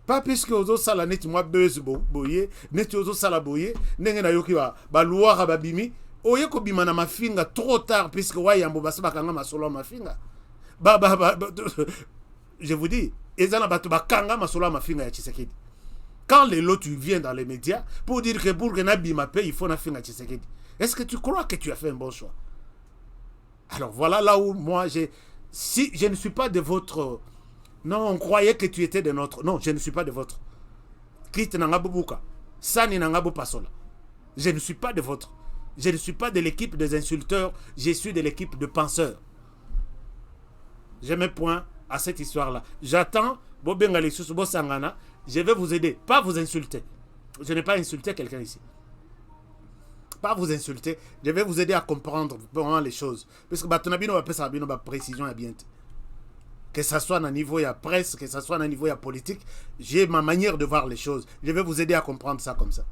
Pas puisque aux autres salles net moi buzz boye, net aux autres salles boye, n'engue na yoki ba loire babimi, oye ko bimana mafinga trop tard puisque wayambo basaba kanga masolo mafinga. Je vous dis, ezana batu bakanga masolo mafinga ya Tshisekedi. Quand les lots tu viens dans les médias pour dire que pour que Nabima paye, il faut na finga Tshisekedi. Est-ce que tu crois que tu as fait un bon choix? Alors voilà là où moi si je ne suis pas de votre. Non, on croyait que tu étais de notre. Non, je ne suis pas de votre. Quitte Nangabubuka. Sani Nangabu Pasola. Je ne suis pas de votre. Je ne suis pas de l'équipe des insulteurs. Je suis de l'équipe de penseurs. Je mets point à cette histoire-là. J'attends. Je vais vous aider. Pas vous insulter. Je n'ai pas insulté quelqu'un ici. Pas vous insulter. Je vais vous aider à comprendre vraiment les choses. Parce que Batonabino va faire sa précision à bien. Que ce soit au niveau de la presse, que ce soit au niveau de la politique, j'ai ma manière de voir les choses. Je vais vous aider à comprendre ça comme ça.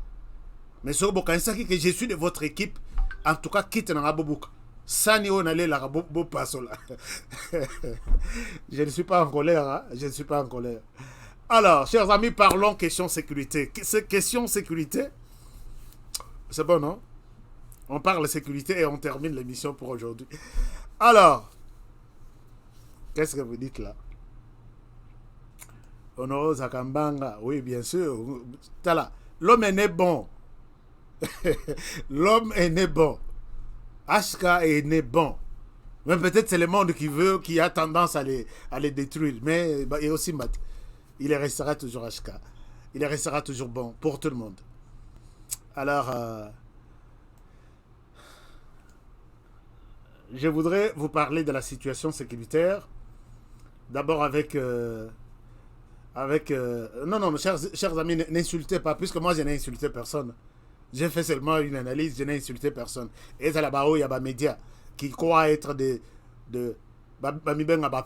Mais ce que je suis de votre équipe, en tout cas, quitte dans la bobuka. Sani on allait la bobo pasola. Je ne suis pas en colère, hein? Je ne suis pas en colère. Alors, chers amis, parlons question sécurité. Question sécurité, c'est bon, non? On parle sécurité et on termine l'émission pour aujourd'hui. Alors, qu'est-ce que vous dites là? Honoro Zakambanga, oui, bien sûr. L'homme est né bon. L'homme est né bon. HK est né bon. Mais peut-être c'est le monde qui a tendance à les détruire. Mais et aussi, il restera toujours HK. Il restera toujours bon pour tout le monde. Alors, je voudrais vous parler de la situation sécuritaire. D'abord avec... non, chers amis, n'insultez pas, puisque moi je n'ai insulté personne. J'ai fait seulement une analyse, je n'ai insulté personne. Et ça là-bas, il y a des médias qui croient être des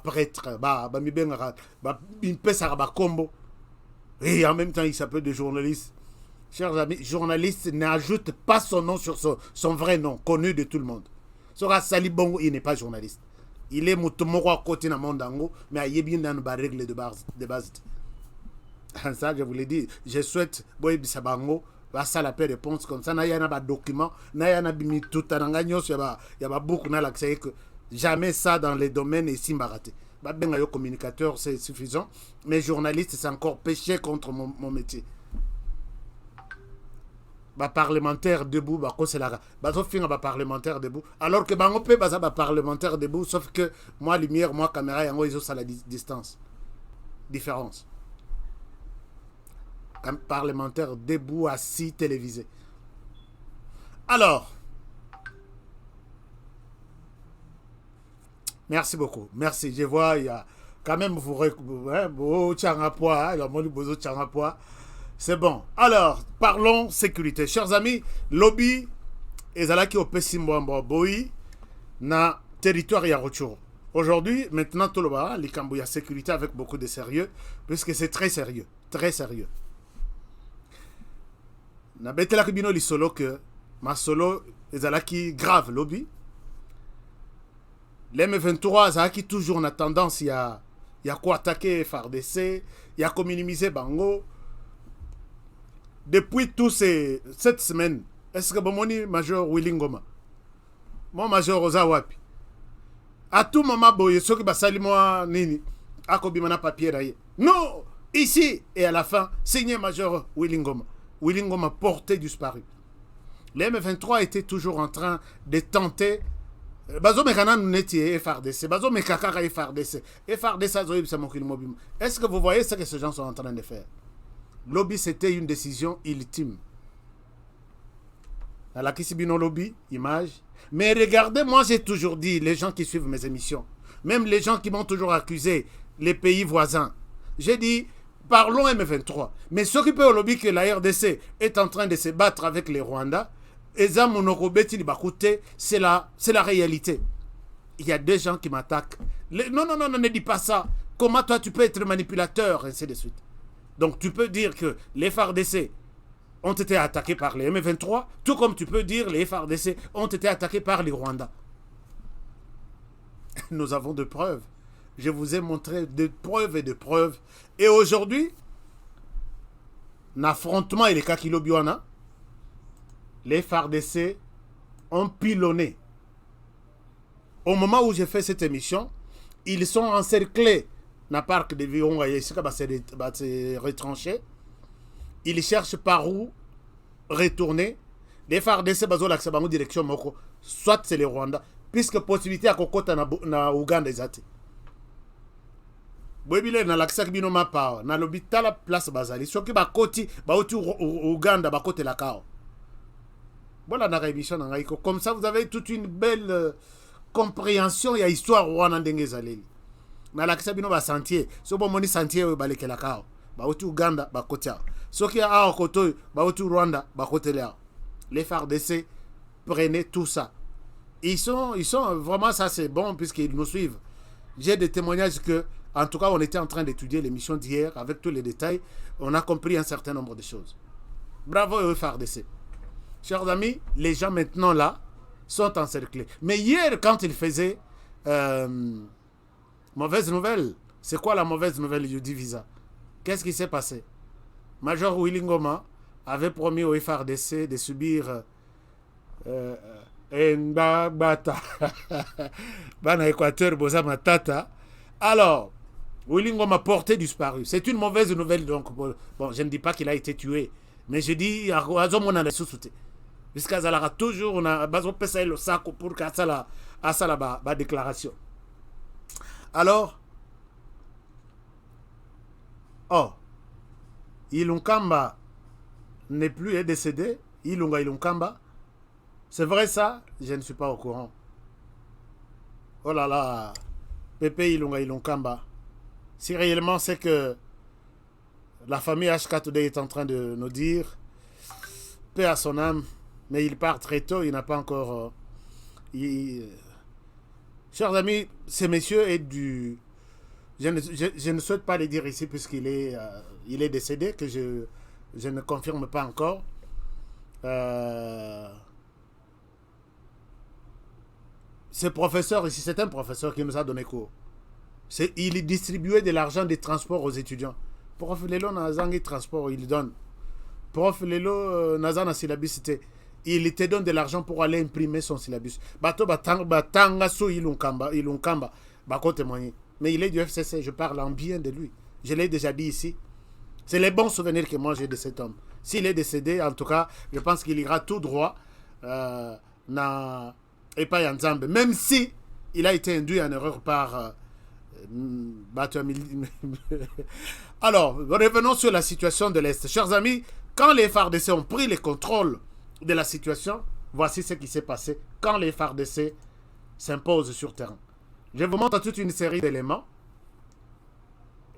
prêtres, et en même temps, il s'appelle des journalistes. Chers amis, journaliste n'ajoute pas son nom sur son vrai nom, connu de tout le monde. Sora Sali Bongo, il n'est pas journaliste. Il est Moutomoro à côté dans le monde, mais il est bien dans les règles de base. Ça, je vous l'ai dit. Je souhaite, Boy Bissabango, ça la paix réponse comme ça. Il y a un document, il y a un tout il y a beaucoup d'accès que jamais ça dans les domaines ici baraté. Ben communicateur, c'est suffisant. Mais journaliste, c'est encore péché contre mon métier. Parlementaire debout, c'est là. Parlementaire debout. Alors que on peut parlementaire debout, sauf que moi lumière, moi caméra, ils ont ça la distance. Différence. Un parlementaire debout, assis, télévisé. Alors, merci beaucoup. Merci. Je vois, il y a quand même c'est bon. Alors, parlons sécurité. Chers amis, lobby ezalaki au Pessimboambo Boy na territoire ya Rutshuru. Aujourd'hui, maintenant, tout le monde, il y a sécurité avec beaucoup de sérieux, puisque c'est très sérieux. Très sérieux. Na betela kibino li solo que ma solo ezalaki grave lobby. L'M23 ezalaki toujours en tendance, il y a quoi attaquer FARDC, il y a quoi minimiser Bango. Depuis cette semaine, est-ce que mon major Willingoma, mon major Ozawapi, à tout moment, boye, ceux qui basali moi nini, akobimana papier raye. Non, ici et à la fin, signé major Willingoma. Willingoma porté disparu. Les M23 étaient toujours en train de tenter. Bazo mekana neti FARDC, bazo mekaka FARDC, FARDC azoïb c'est mon kilmobim. Est-ce que vous voyez ce que ces gens sont en train de faire? Lobby, c'était une décision ultime. À la Kisibino Lobby, image. Mais regardez, moi j'ai toujours dit, les gens qui suivent mes émissions, même les gens qui m'ont toujours accusé, les pays voisins, j'ai dit, parlons M23. Mais ce qui peut au lobby que la RDC est en train de se battre avec les Rwandais, c'est la réalité. Il y a des gens qui m'attaquent. Non, ne dis pas ça. Comment toi tu peux être manipulateur, ainsi de suite. Donc tu peux dire que les FARDC ont été attaqués par les M23, tout comme tu peux dire que les FARDC ont été attaqués par les Rwandais. Nous avons de preuves. Je vous ai montré de preuves et de preuves. Et aujourd'hui, l'affrontement et les Kakilobiwana, les FARDC ont pilonné. Au moment où j'ai fait cette émission, ils sont encerclés dans le parc de Virunga, ils se retranchés. Ils cherchent par où retourner. Les FARDC ont l'accès direction Moko. Soit c'est les Rwandais, puisque possibilité à Kokota na Ouganda ezate. Boibile na l'accès bino mapa na l'hôpital la place Bazali. Soki ba koti ba uti Ouganda ba kote la kao. Voilà na émission na ngaiko. Comme ça vous avez toute une belle compréhension ya histoire Rwanda ndenge zaleli. Na l'accès bino ba sentier. So bon moni sentier ba leke la kao. Ba uti Ouganda ba kotia. Soki a koto ba uti Rwanda ba kote la. Les FARDC prenaient tout ça. Ils sont vraiment, ça c'est bon puisqu'ils nous suivent. J'ai des témoignages que, en tout cas, on était en train d'étudier l'émission d'hier avec tous les détails. On a compris un certain nombre de choses. Bravo aux FARDC. Chers amis, les gens maintenant là sont encerclés. Mais hier, quand ils faisaient mauvaise nouvelle, c'est quoi la mauvaise nouvelle du Divisa? Qu'est-ce qui s'est passé? Major Willingoma avait promis au FARDC de subir Bata Bana Équateur Boza Matata. Alors, Willingoma porté disparu. C'est une mauvaise nouvelle donc. Bon, je ne dis pas qu'il a été tué, mais je dis à on a sous-souté. Puisqu'à Zalara toujours on a besoin de le sac pour qu'à ça la déclaration. Alors, Ilunkamba n'est plus décédé. Ilunkamba. C'est vrai ça? Je ne suis pas au courant. Oh là là. Pépé Ilunkamba. Si réellement c'est que la famille HK Today est en train de nous dire paix à son âme, mais il part très tôt, il n'a pas encore... Chers amis, ces messieurs est du... Je ne souhaite pas le dire ici puisqu'il est, il est décédé, que je ne confirme pas encore. Ce professeur ici, c'est un professeur qui nous a donné cours. Il distribuait de l'argent des transports aux étudiants. Prof Lelo Nazangi transport, il donne. Prof Lelo Nazana syllabus, il te donne de l'argent pour aller imprimer son syllabus. Bato batanga so ilunkamba, bako témoigner. Mais il est du FCC, je parle en bien de lui. Je l'ai déjà dit ici. C'est les bons souvenirs que moi j'ai de cet homme. S'il est décédé, en tout cas, je pense qu'il ira tout droit et pas en Zambie. Même si il a été induit en erreur par Alors, revenons sur la situation de l'Est. Chers amis, quand les FARDC ont pris le contrôle de la situation, voici ce qui s'est passé quand les FARDC s'imposent sur terrain. Je vous montre toute une série d'éléments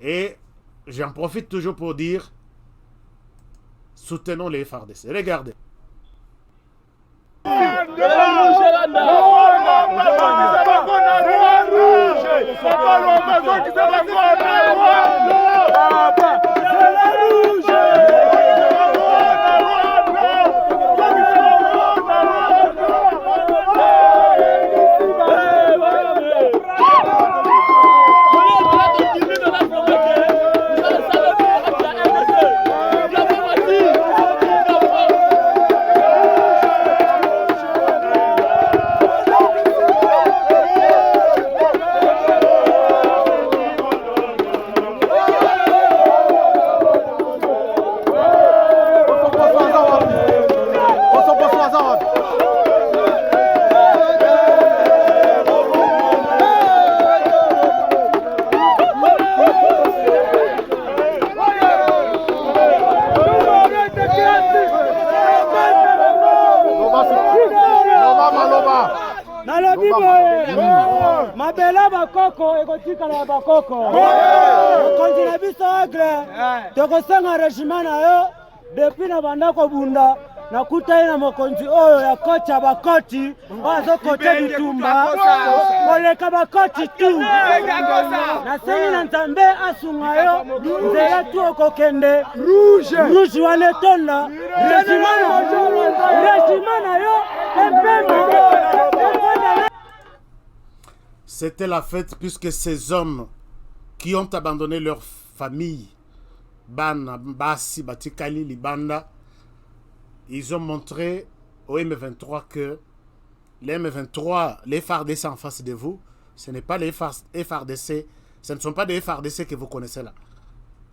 et j'en profite toujours pour dire soutenons les FARDC. Regardez. mabela bakoko ekotikala bakoko mokonzi na biso agle tokosenga régiment na yo depuis na banda kobunda nakutai na mokonzi oyo ya koti ya bakoti oyo azokote bitumba koleka bakoti tu nasengi na nzambe asunga yo nzela tu okokende rouge wana etonda régiment na yo epema. C'était la fête puisque ces hommes qui ont abandonné leur famille, Bana, Basi, Batikali, Libanda, ils ont montré au M23 que les M23, les FARDC en face de vous, ce n'est pas les FARDC, ce ne sont pas des FARDC que vous connaissez là.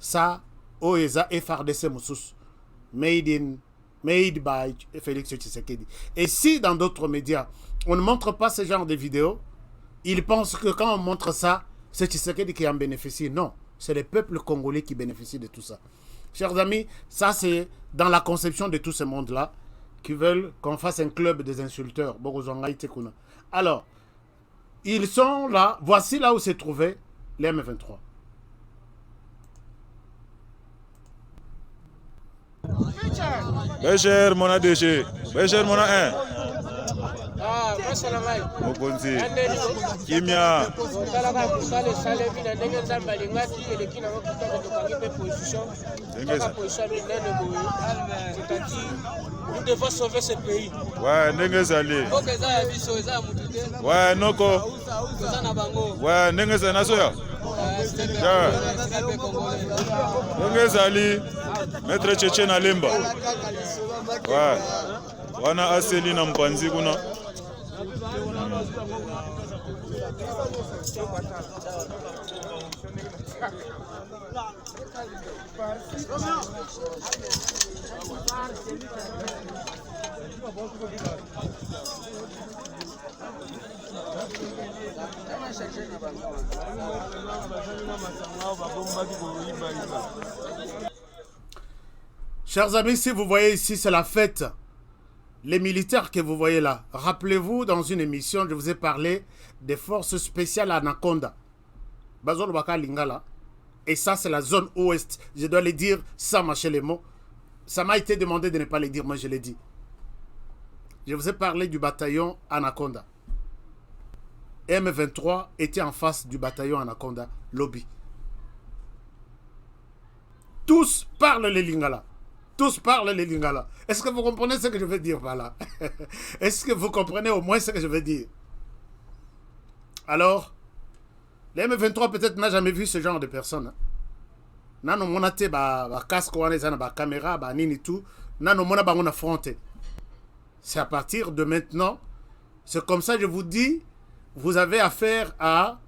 Ça, Oeza FARDC Moussous, made by Félix Tshisekedi. Et si dans d'autres médias, on ne montre pas ce genre de vidéos, ils pensent que quand on montre ça, c'est Tshisekedi qui en bénéficie. Non, c'est le peuple congolais qui bénéficie de tout ça. Chers amis, ça c'est dans la conception de tout ce monde-là qui veulent qu'on fasse un club des insulteurs. Alors, ils sont là, voici là où se trouvaient les M23. Bécher, mon ADG. Bécher, mon A1. Mokonzi Kimia nous devons sauver ce pays. Ouais, Nengezali. Ouais, Noko. Ouais, Nengezali Nasoya. Nengezali. Maître Tchétché na Lemba. Ouais. Wana aseli na mpanzi kuna. Chers amis, si vous voyez ici, c'est la fête. Les militaires que vous voyez là, rappelez-vous, dans une émission, je vous ai parlé des forces spéciales Anaconda. Bazol Baka Lingala. Et ça, c'est la zone ouest. Je dois le dire sans mâcher les mots. ça m'a été demandé de ne pas le dire, moi je l'ai dit. Je vous ai parlé du bataillon Anaconda. M23 était en face du bataillon Anaconda, Lobby. Tous parlent les Lingala. Tous parlent les Lingala. Est-ce que vous comprenez ce que je veux dire par là? Est-ce que vous comprenez au moins ce que je veux dire? Alors, les M23 peut-être n'a jamais vu ce genre de personnes. Nano monate ba casque wana ezana ba caméra ba nini tout. Nano mona ba on affronté. C'est à partir de maintenant, c'est comme ça je vous dis, vous avez affaire à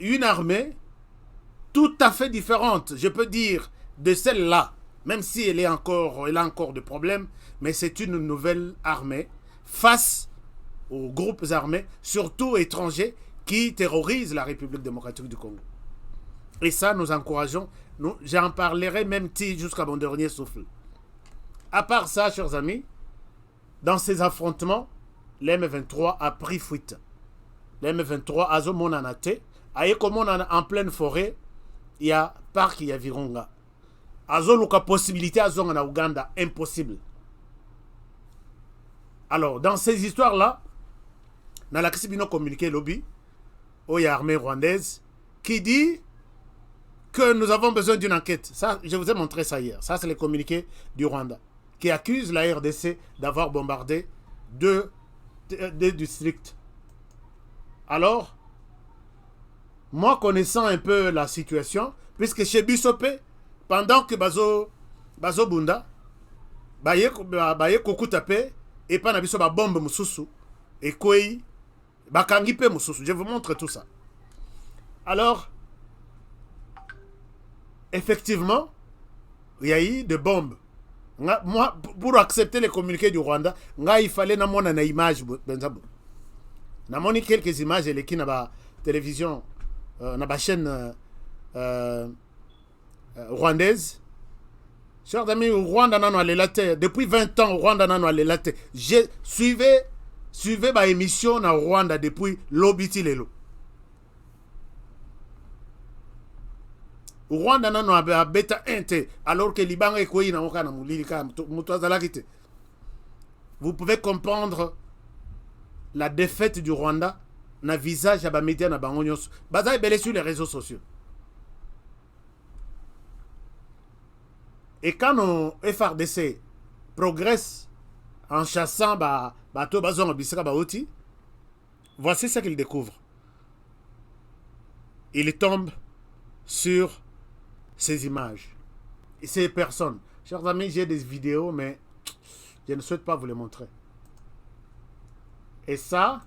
une armée tout à fait différente, je peux dire, de celle-là, même si elle a encore des problèmes, mais c'est une nouvelle armée face aux groupes armés, surtout étrangers, qui terrorisent la République démocratique du Congo. Et ça, nous encourageons, j'en parlerai même jusqu'à mon dernier souffle. À part ça, chers amis, dans ces affrontements, l'M23 a pris fuite. L'M23 a zo monanate, aye comme on en pleine forêt, il y a parc, il y a Virunga. Azo luka possibilité à zo en Ouganda, impossible. Alors, dans ces histoires-là, dans la Kisibino communiqué lobby, où il y a l'armée rwandaise, qui dit que nous avons besoin d'une enquête. Ça, je vous ai montré ça hier. Ça, c'est le communiqué du Rwanda, qui accuse la RDC d'avoir bombardé deux districts. Alors, moi connaissant un peu la situation, puisque chez Bissopé, pendant que Bazo Bunda, Baye Koku tapé, et pas na biso ba bombe mususu, et Kwei, Bakangipe mususu. Je vous montre tout ça. Alors, effectivement, il y a eu des bombes. Moi, pour accepter les communiqués du Rwanda, il fallait na image. Namoni quelques images et qui na ba télévision, na ba chaîne rwandaise. Chers amis, au Rwanda nano alelate. Depuis 20 ans, au Rwanda nano alelate. J'ai suivi ba émission na Rwanda depuis l'obiti lelo. Au Rwanda nano a beta inte alors que Liban est quoi na okana mulilika mutwazalakite. Vous pouvez comprendre la défaite du Rwanda na visage à ba média na bango nyonso. Baza belé sur les réseaux sociaux. Et quand nos FRDC progressent en chassant bateau bazon bisika baouti, voici ce qu'ils découvrent. Ils tombent sur ces images et ces personnes. Chers amis, j'ai des vidéos, mais je ne souhaite pas vous les montrer. Et ça,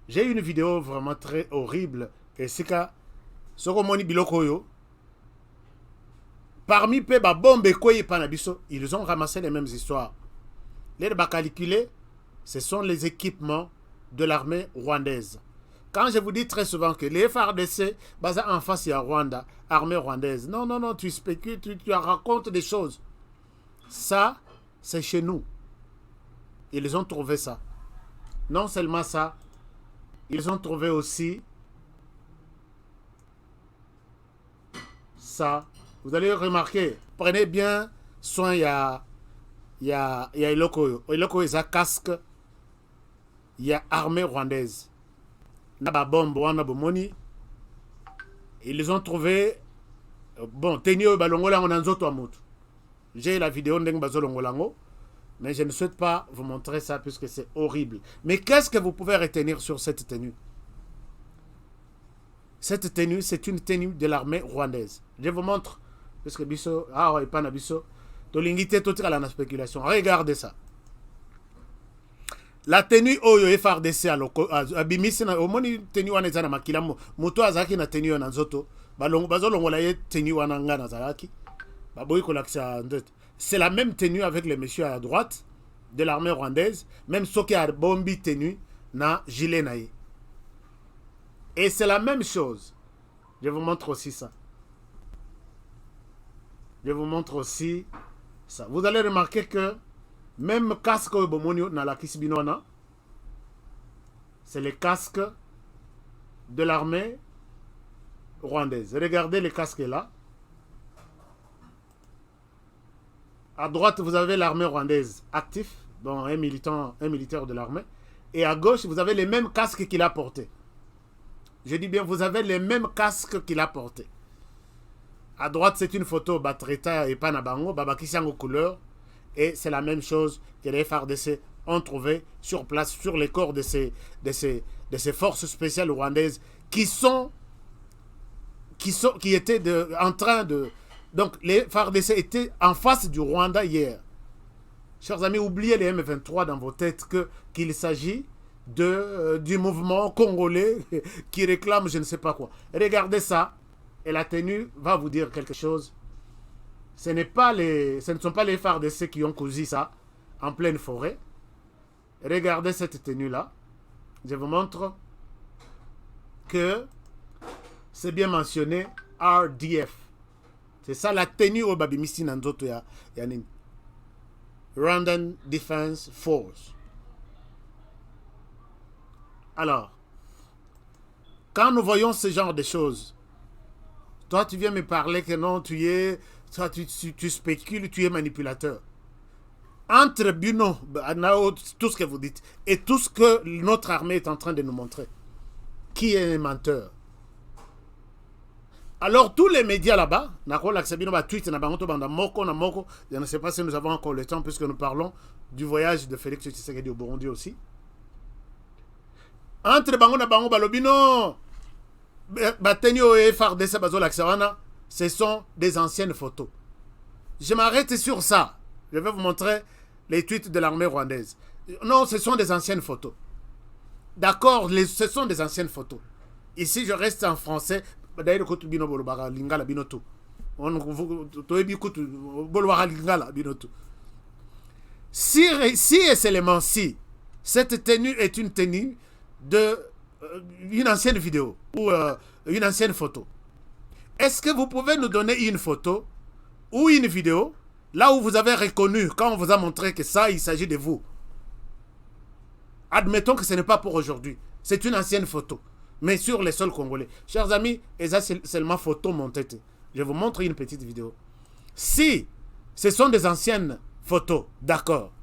j'ai une vidéo vraiment très horrible. Et c'est que Sokomoni Bilokoyo, parmi Peba Bombe Koye Panabiso, ils ont ramassé les mêmes histoires. Les calculés, ce sont les équipements de l'armée rwandaise. Quand je vous dis très souvent que les FARDC, basés en face, il y a Rwanda, armée rwandaise. Non, non, non, tu spécules, tu racontes des choses. Ça, c'est chez nous. Ils ont trouvé ça. Non seulement ça, ils ont trouvé aussi ça. Vous allez remarquer, prenez bien soin, il y a Iloko. Iloko, il y a casque, il y a armée rwandaise. Naba bombe, wana bomoni. Ils ont trouvé, bon, tenio balongola on anzoto amoto. J'ai la vidéo ndeng bazolongolango, mais je ne souhaite pas vous montrer ça puisque c'est horrible. Mais qu'est-ce que vous pouvez retenir sur cette tenue? Cette tenue, c'est une tenue de l'armée rwandaise. Je vous montre. Parce que biso, ah ouais, pas na biso. Tolingite totika la spéculation. Regardez ça. La tenue oyo FRDC a bimisi na omoni tenue wana ezana makila moto azaki na tenue na nzoto. Bazolongola ye tenue wana ngana zalaki. Baboyi kolakisa ndet. C'est la même tenue avec les messieurs à droite de l'armée rwandaise, même ceux qui a bombi tenue na gilet naï. Et c'est la même chose. Je vous montre aussi ça. Je vous montre aussi ça. Vous allez remarquer que même casque bomonio na la kisibinona, c'est les casques de l'armée rwandaise. Regardez les casques là. À droite, vous avez l'armée rwandaise actif, donc un militaire de l'armée. Et à gauche, vous avez les mêmes casques qu'il a portés. Je dis bien, vous avez les mêmes casques qu'il a portés. À droite, c'est une photo Batreta et Panabango, Babakisiango couleur. Et c'est la même chose que les FARDC ont trouvé sur place, sur les corps de ces forces spéciales rwandaises qui étaient en train de... Donc, les FARDC étaient en face du Rwanda hier. Chers amis, oubliez les M23 dans vos têtes qu'il s'agit du mouvement congolais qui réclame je ne sais pas quoi. Regardez ça, et la tenue va vous dire quelque chose. Ce ne sont pas les FARDC qui ont cousu ça en pleine forêt. Regardez cette tenue-là. Je vous montre que c'est bien mentionné RDF. C'est ça la tenue au Babimisi Nanzoto Yanin. Rwandan Defense Force. Alors, quand nous voyons ce genre de choses, toi tu viens me parler que non, tu spécules, tu es manipulateur. Entre Buno, tout ce que vous dites, et tout ce que notre armée est en train de nous montrer, qui est un menteur? Alors tous les médias là-bas, je ne sais pas si nous avons encore le temps puisque nous parlons du voyage de Félix Tshisekedi au Burundi aussi. Entre Bango na Bango Balobino, Batenio et FARDC Bazolaxawana, ce sont des anciennes photos. Je m'arrête sur ça. Je vais vous montrer les tweets de l'armée rwandaise. Non, ce sont des anciennes photos. D'accord, ce sont des anciennes photos. Ici, je reste en français. Si et seulement si cette tenue est une tenue d'une ancienne vidéo ou une ancienne photo, est-ce que vous pouvez nous donner une photo ou une vidéo là où vous avez reconnu, quand on vous a montré que ça, il s'agit de vous? Admettons que ce n'est pas pour aujourd'hui, c'est une ancienne photo, mais sur les sols congolais. Chers amis, et ça c'est seulement photo montée. Je vous montre une petite vidéo. Si ce sont des anciennes photos, d'accord.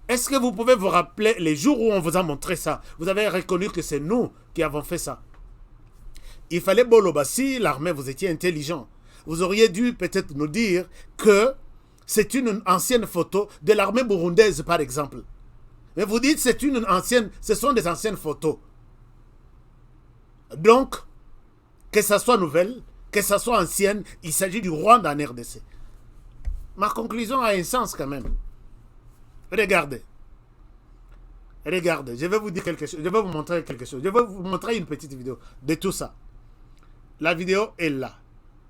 Est-ce que vous pouvez vous rappeler les jours où on vous a montré ça? Vous avez reconnu que c'est nous qui avons fait ça. Il fallait Bolobassi, l'armée, vous étiez intelligent. Vous auriez dû peut-être nous dire que c'est une ancienne photo de l'armée burundaise, par exemple. Mais vous dites c'est une ancienne, ce sont des anciennes photos. Donc, que ça soit nouvelle, que ça soit ancienne, il s'agit du Rwanda en RDC. Ma conclusion a un sens quand même. Regardez. Regardez, je vais vous dire quelque chose, je vais vous montrer quelque chose. Je vais vous montrer une petite vidéo de tout ça. La vidéo est là.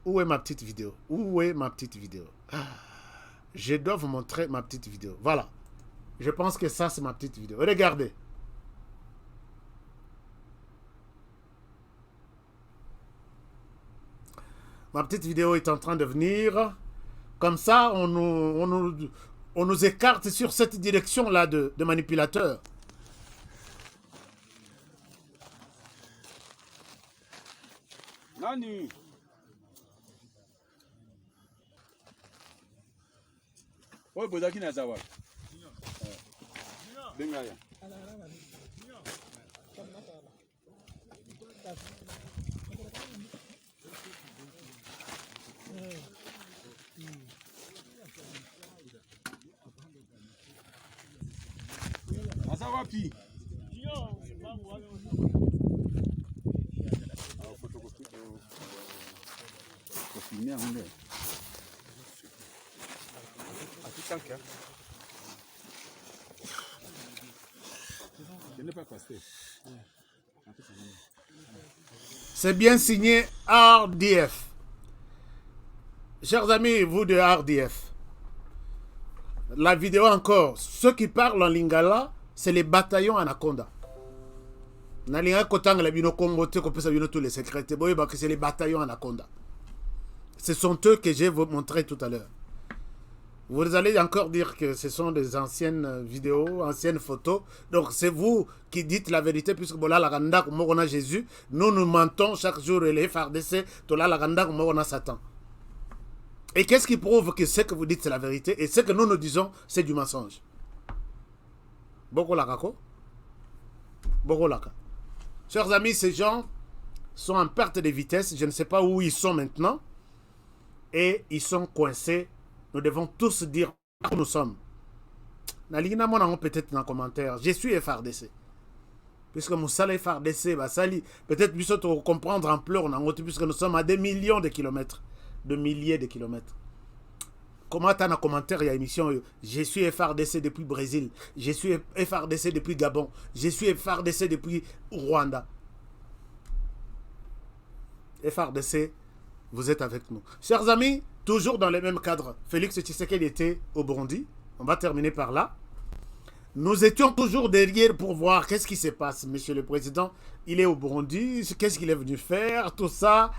Où est ma petite vidéo? Où est ma petite vidéo? Je dois vous montrer ma petite vidéo. Voilà. Je pense que ça, c'est ma petite vidéo. Regardez. Ma petite vidéo est en train de venir. Comme ça, on nous écarte sur cette direction-là de manipulateurs. Nani? Oh, Bodaki Nazawa. Bengaya. Nazawa pi. C'est bien signé RDF. Chers amis, vous de RDF, la vidéo encore, ceux qui parlent en lingala, c'est les bataillons Anaconda. C'est les bataillons Anaconda. Ce sont eux que je vais vous montrer tout à l'heure. Vous allez encore dire que ce sont des anciennes vidéos, anciennes photos. Donc c'est vous qui dites la vérité, puisque Jésus, nous mentons chaque jour et les FARDC, Satan. Et qu'est-ce qui prouve que ce que vous dites c'est la vérité et ce que nous nous disons c'est du mensonge? Bokolaka ko? Bokolaka. Chers amis, ces gens sont en perte de vitesse. Je ne sais pas où ils sont maintenant. Et ils sont coincés. Nous devons tous dire où nous sommes. Nalina mon peut-être dans les commentaires. Je suis FRDC. Puisque nous sommes FRDC, peut-être plus autre comprendre en pleurs, puisque nous sommes à des millions de kilomètres, de milliers de kilomètres. Comment tu as un commentaire, il y a une émission, je suis FRDC depuis Brésil, je suis FRDC depuis Gabon, je suis FRDC depuis Rwanda. FRDC, vous êtes avec nous. Chers amis, toujours dans le même cadre, Félix Tshisekedi était au Burundi. On va terminer par là. Nous étions toujours derrière pour voir qu'est-ce qui se passe. Monsieur le Président, il est au Burundi, qu'est-ce qu'il est venu faire, tout ça.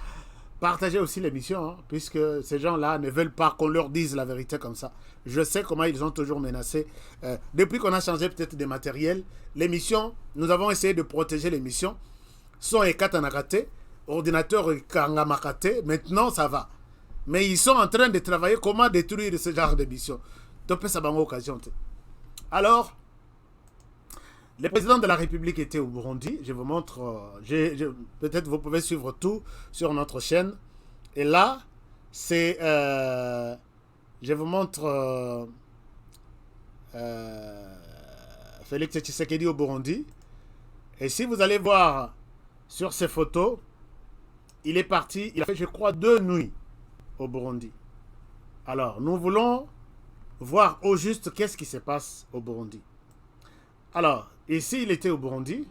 Partagez aussi l'émission, hein, puisque ces gens-là ne veulent pas qu'on leur dise la vérité comme ça. Je sais comment ils ont toujours menacé. Depuis qu'on a changé peut-être des matériels, l'émission, nous avons essayé de protéger l'émission. Son et katanakate, ordinateur et kangamakate, maintenant ça va. Mais ils sont en train de travailler comment détruire ce genre d'émission. Donc ça va en occasion. Alors, le président de la République était au Burundi. Je vous montre, peut-être vous pouvez suivre tout sur notre chaîne. Et là, c'est, je vous montre Félix Tshisekedi au Burundi. Et si vous allez voir sur ces photos, il est parti, il a fait, je crois, 2 nuits au Burundi. Alors, nous voulons voir au juste qu'est-ce qui se passe au Burundi. Alors, ici, il était au Burundi.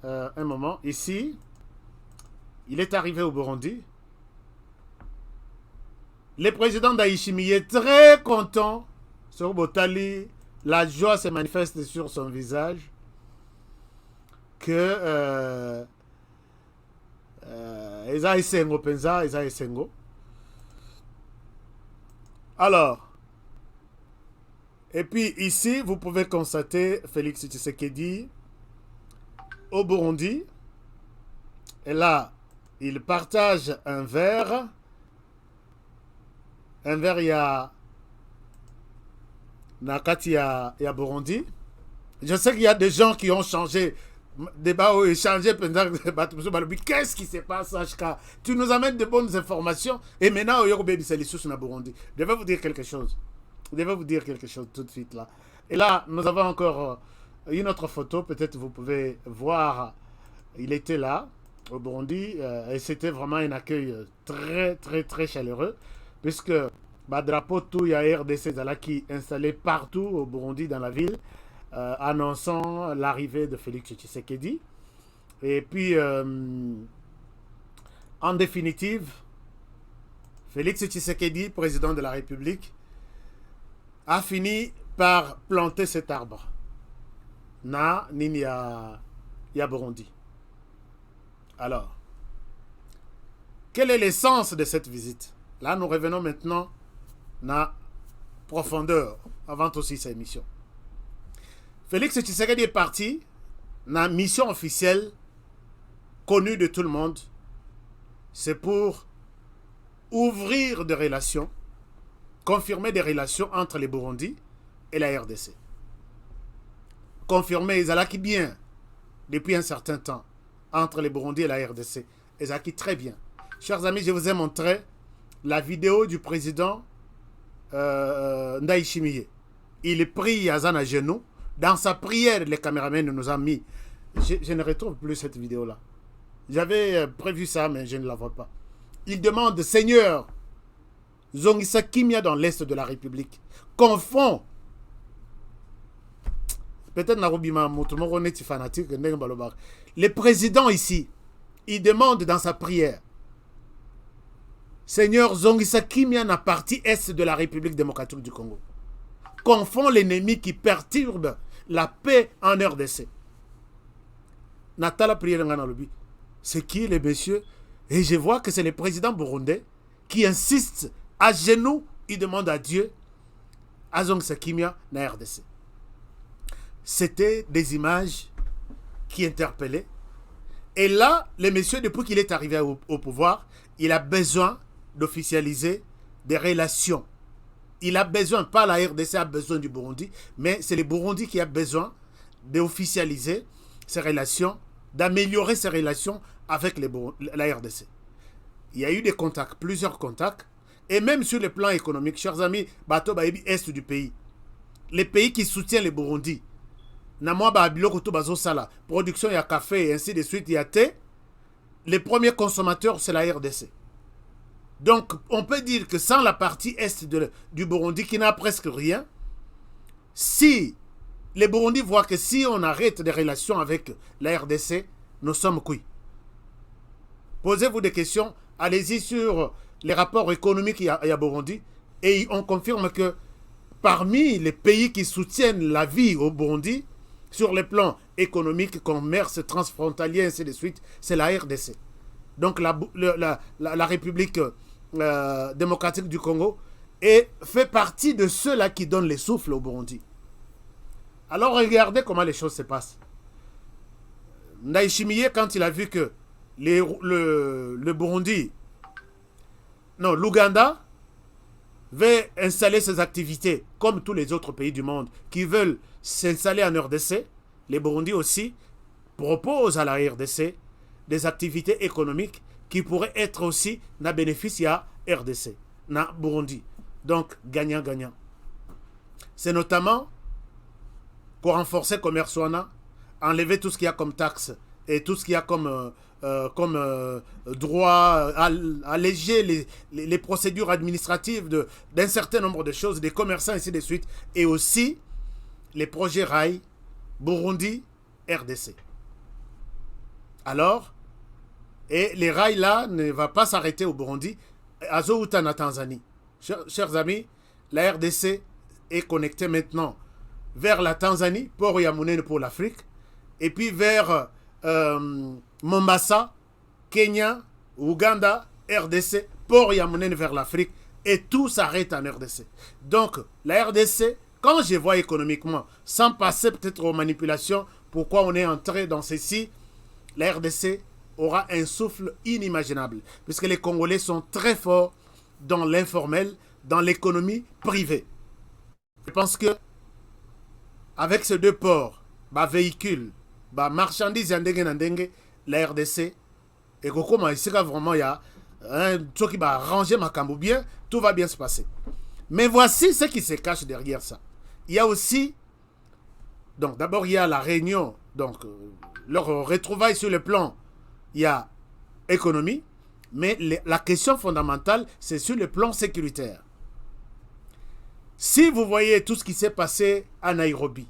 Un moment. Ici, il est arrivé au Burundi. Le président Ndayishimiye est très content. Sur Botali, la joie se manifeste sur son visage. Que Eza Esengo Penza, Eza Esengo. Alors, et puis ici, vous pouvez constater Félix Tshisekedi au Burundi. Et là, il partage un verre. Un verre, il y a Nakati, il y a Burundi. Je sais qu'il y a des gens qui ont changé. Débat ou échangé. Qu'est-ce qui se passe, HK? Tu nous amènes de bonnes informations. Et maintenant, il y a Burundi. Je vais vous dire quelque chose. Je vais vous dire quelque chose tout de suite là. Et là, nous avons encore une autre photo. Peut-être vous pouvez voir. Il était là, au Burundi. Et c'était vraiment un accueil très, très, très chaleureux. Puisque drapeau tout, il y a RDC qui est installé partout au Burundi, dans la ville, annonçant l'arrivée de Félix Tshisekedi. Et puis, en définitive, Félix Tshisekedi, président de la République, a fini par planter cet arbre. Na nini ya Burundi. Alors, quel est l'essence de cette visite? Là, nous revenons maintenant na profondeur, avant aussi cette mission. Félix Tshisekedi est parti na mission officielle connue de tout le monde. C'est pour ouvrir des relations, confirmer des relations entre les Burundi et la RDC. Confirmer Ezalaki bien depuis un certain temps entre les Burundi et la RDC. Ezalaki très bien. Chers amis, je vous ai montré la vidéo du président Ndayishimiye. Il prie Yazan à genoux. Dans sa prière, les caméramans nous ont mis. Je ne retrouve plus cette vidéo-là. J'avais prévu ça, mais je ne la vois pas. Il demande, Seigneur, Zongisa Kimia dans l'Est de la République, confond. Peut-être Narubima, fanatique. Le président ici, il demande dans sa prière, Seigneur, Zongisa Kimia na partie Est de la République démocratique du Congo. Confond l'ennemi qui perturbe la paix en RDC. Natala prière dans le lobby. C'est qui les messieurs? Et je vois que c'est le président burundais qui insiste à genoux, il demande à Dieu, à Zongisa Kimia na RDC. C'était des images qui interpellaient. Et là, le monsieur, depuis qu'il est arrivé au pouvoir, il a besoin d'officialiser des relations. Il a besoin, pas la RDC a besoin du Burundi, mais c'est le Burundi qui a besoin d'officialiser ses relations, d'améliorer ses relations avec la RDC. Il y a eu des contacts, plusieurs contacts, et même sur le plan économique, chers amis, Bato Baebi est du pays. Les pays qui soutiennent le Burundi, Namwa Babiloko to Bazo Sala, production il y a café et ainsi de suite, il y a thé. Les premiers consommateurs, c'est la RDC. Donc, on peut dire que sans la partie est du Burundi, qui n'a presque rien, si les Burundi voient que si on arrête des relations avec la RDC, nous sommes cuits. Posez-vous des questions, allez-y sur les rapports économiques qu'il y a Burundi, et on confirme que parmi les pays qui soutiennent la vie au Burundi, sur les plans économiques, commerce, transfrontalier, ainsi de suite, c'est la RDC. Donc la République démocratique du Congo fait partie de ceux-là qui donnent les souffles au Burundi. Alors regardez comment les choses se passent. Ndayishimiye, quand il a vu que le Burundi, non, l'Ouganda veut installer ses activités comme tous les autres pays du monde qui veulent s'installer en RDC, les Burundi aussi proposent à la RDC des activités économiques qui pourraient être aussi na bénéfice à RDC, na Burundi. Donc, gagnant-gagnant. C'est notamment pour renforcer le commerce, enlever tout ce qu'il y a comme taxes et tout ce qu'il y a comme droit, alléger les procédures administratives d'un certain nombre de choses, des commerçants, ainsi de suite, et aussi les projets rails Burundi, RDC. Alors, et les rails là ne vont pas s'arrêter au Burundi, à Zoutan, en Tanzanie. Chers amis, la RDC est connectée maintenant vers la Tanzanie, Port Yamounene pour l'Afrique, et puis vers Mombasa, Kenya, Ouganda, RDC, Port Yamounene vers l'Afrique, et tout s'arrête en RDC. Donc, la RDC, quand je vois économiquement, sans passer peut-être aux manipulations, pourquoi on est entré dans ceci, la RDC aura un souffle inimaginable, puisque les Congolais sont très forts dans l'informel, dans l'économie privée. Je pense que avec ces deux ports, véhicules, marchandises, la RDC, et comment ici vraiment il y a un truc qui va arranger ma cambo bien, tout va bien se passer. Mais voici ce qui se cache derrière ça. Il y a aussi, donc d'abord il y a la réunion, donc leur retrouvaille sur le plan, il y a économie, mais la question fondamentale, c'est sur le plan sécuritaire. Si vous voyez tout ce qui s'est passé à Nairobi,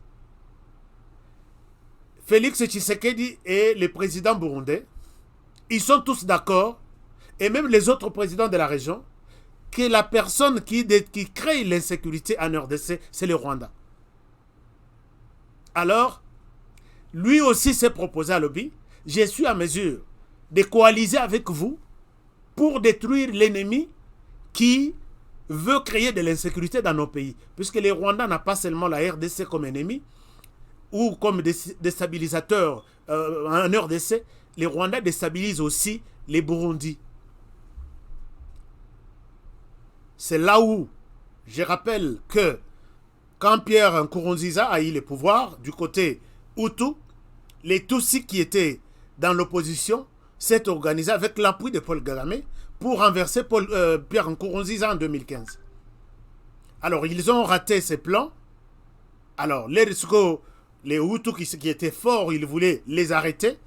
Félix Tshisekedi et le président burundais, ils sont tous d'accord, et même les autres présidents de la région, que la personne qui crée l'insécurité en RDC, c'est le Rwanda. Alors, lui aussi s'est proposé à Lobby, je suis à mesure de coaliser avec vous pour détruire l'ennemi qui veut créer de l'insécurité dans nos pays. Puisque les Rwandais n'ont pas seulement la RDC comme ennemi ou comme déstabilisateur en RDC, les Rwandais déstabilisent aussi les Burundis. C'est là où je rappelle que quand Pierre Nkurunziza a eu le pouvoir du côté Hutu, les Tutsis qui étaient dans l'opposition s'est organisé avec l'appui de Paul Kagame pour renverser Pierre Nkurunziza en 2015. Alors, ils ont raté ces plans. Alors, les Hutus qui étaient forts, ils voulaient les arrêter.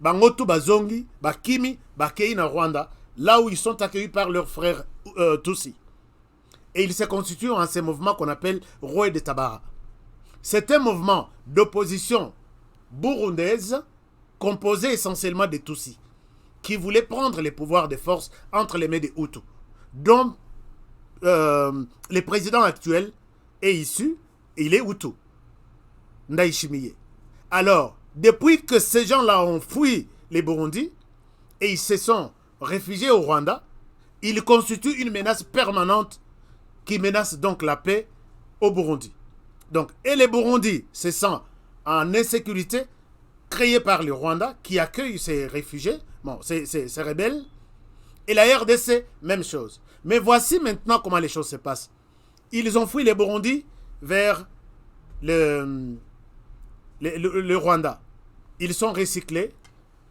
Bangotu, Bazongi, Bakimi, Bakei na Rwanda, là où ils sont accueillis par leurs frères Tutsis. Et ils se constituent en ce mouvement qu'on appelle Roi de Tabara. C'est un mouvement d'opposition burundaise composé essentiellement de Tutsis, qui voulait prendre les pouvoirs de force entre les mains des Hutus, dont le président actuel est issu, il est Hutu, Ndayishimiye. Alors, depuis que ces gens-là ont fui les Burundis et ils se sont réfugiés au Rwanda, ils constituent une menace permanente qui menace donc la paix au Burundi. Donc, et les Burundis se sentent en insécurité créée par le Rwanda qui accueille ces réfugiés, ces rebelles, Et la RDC, même chose. Mais voici maintenant comment les choses se passent. Ils ont fui les Burundi vers le Rwanda. Ils sont recyclés.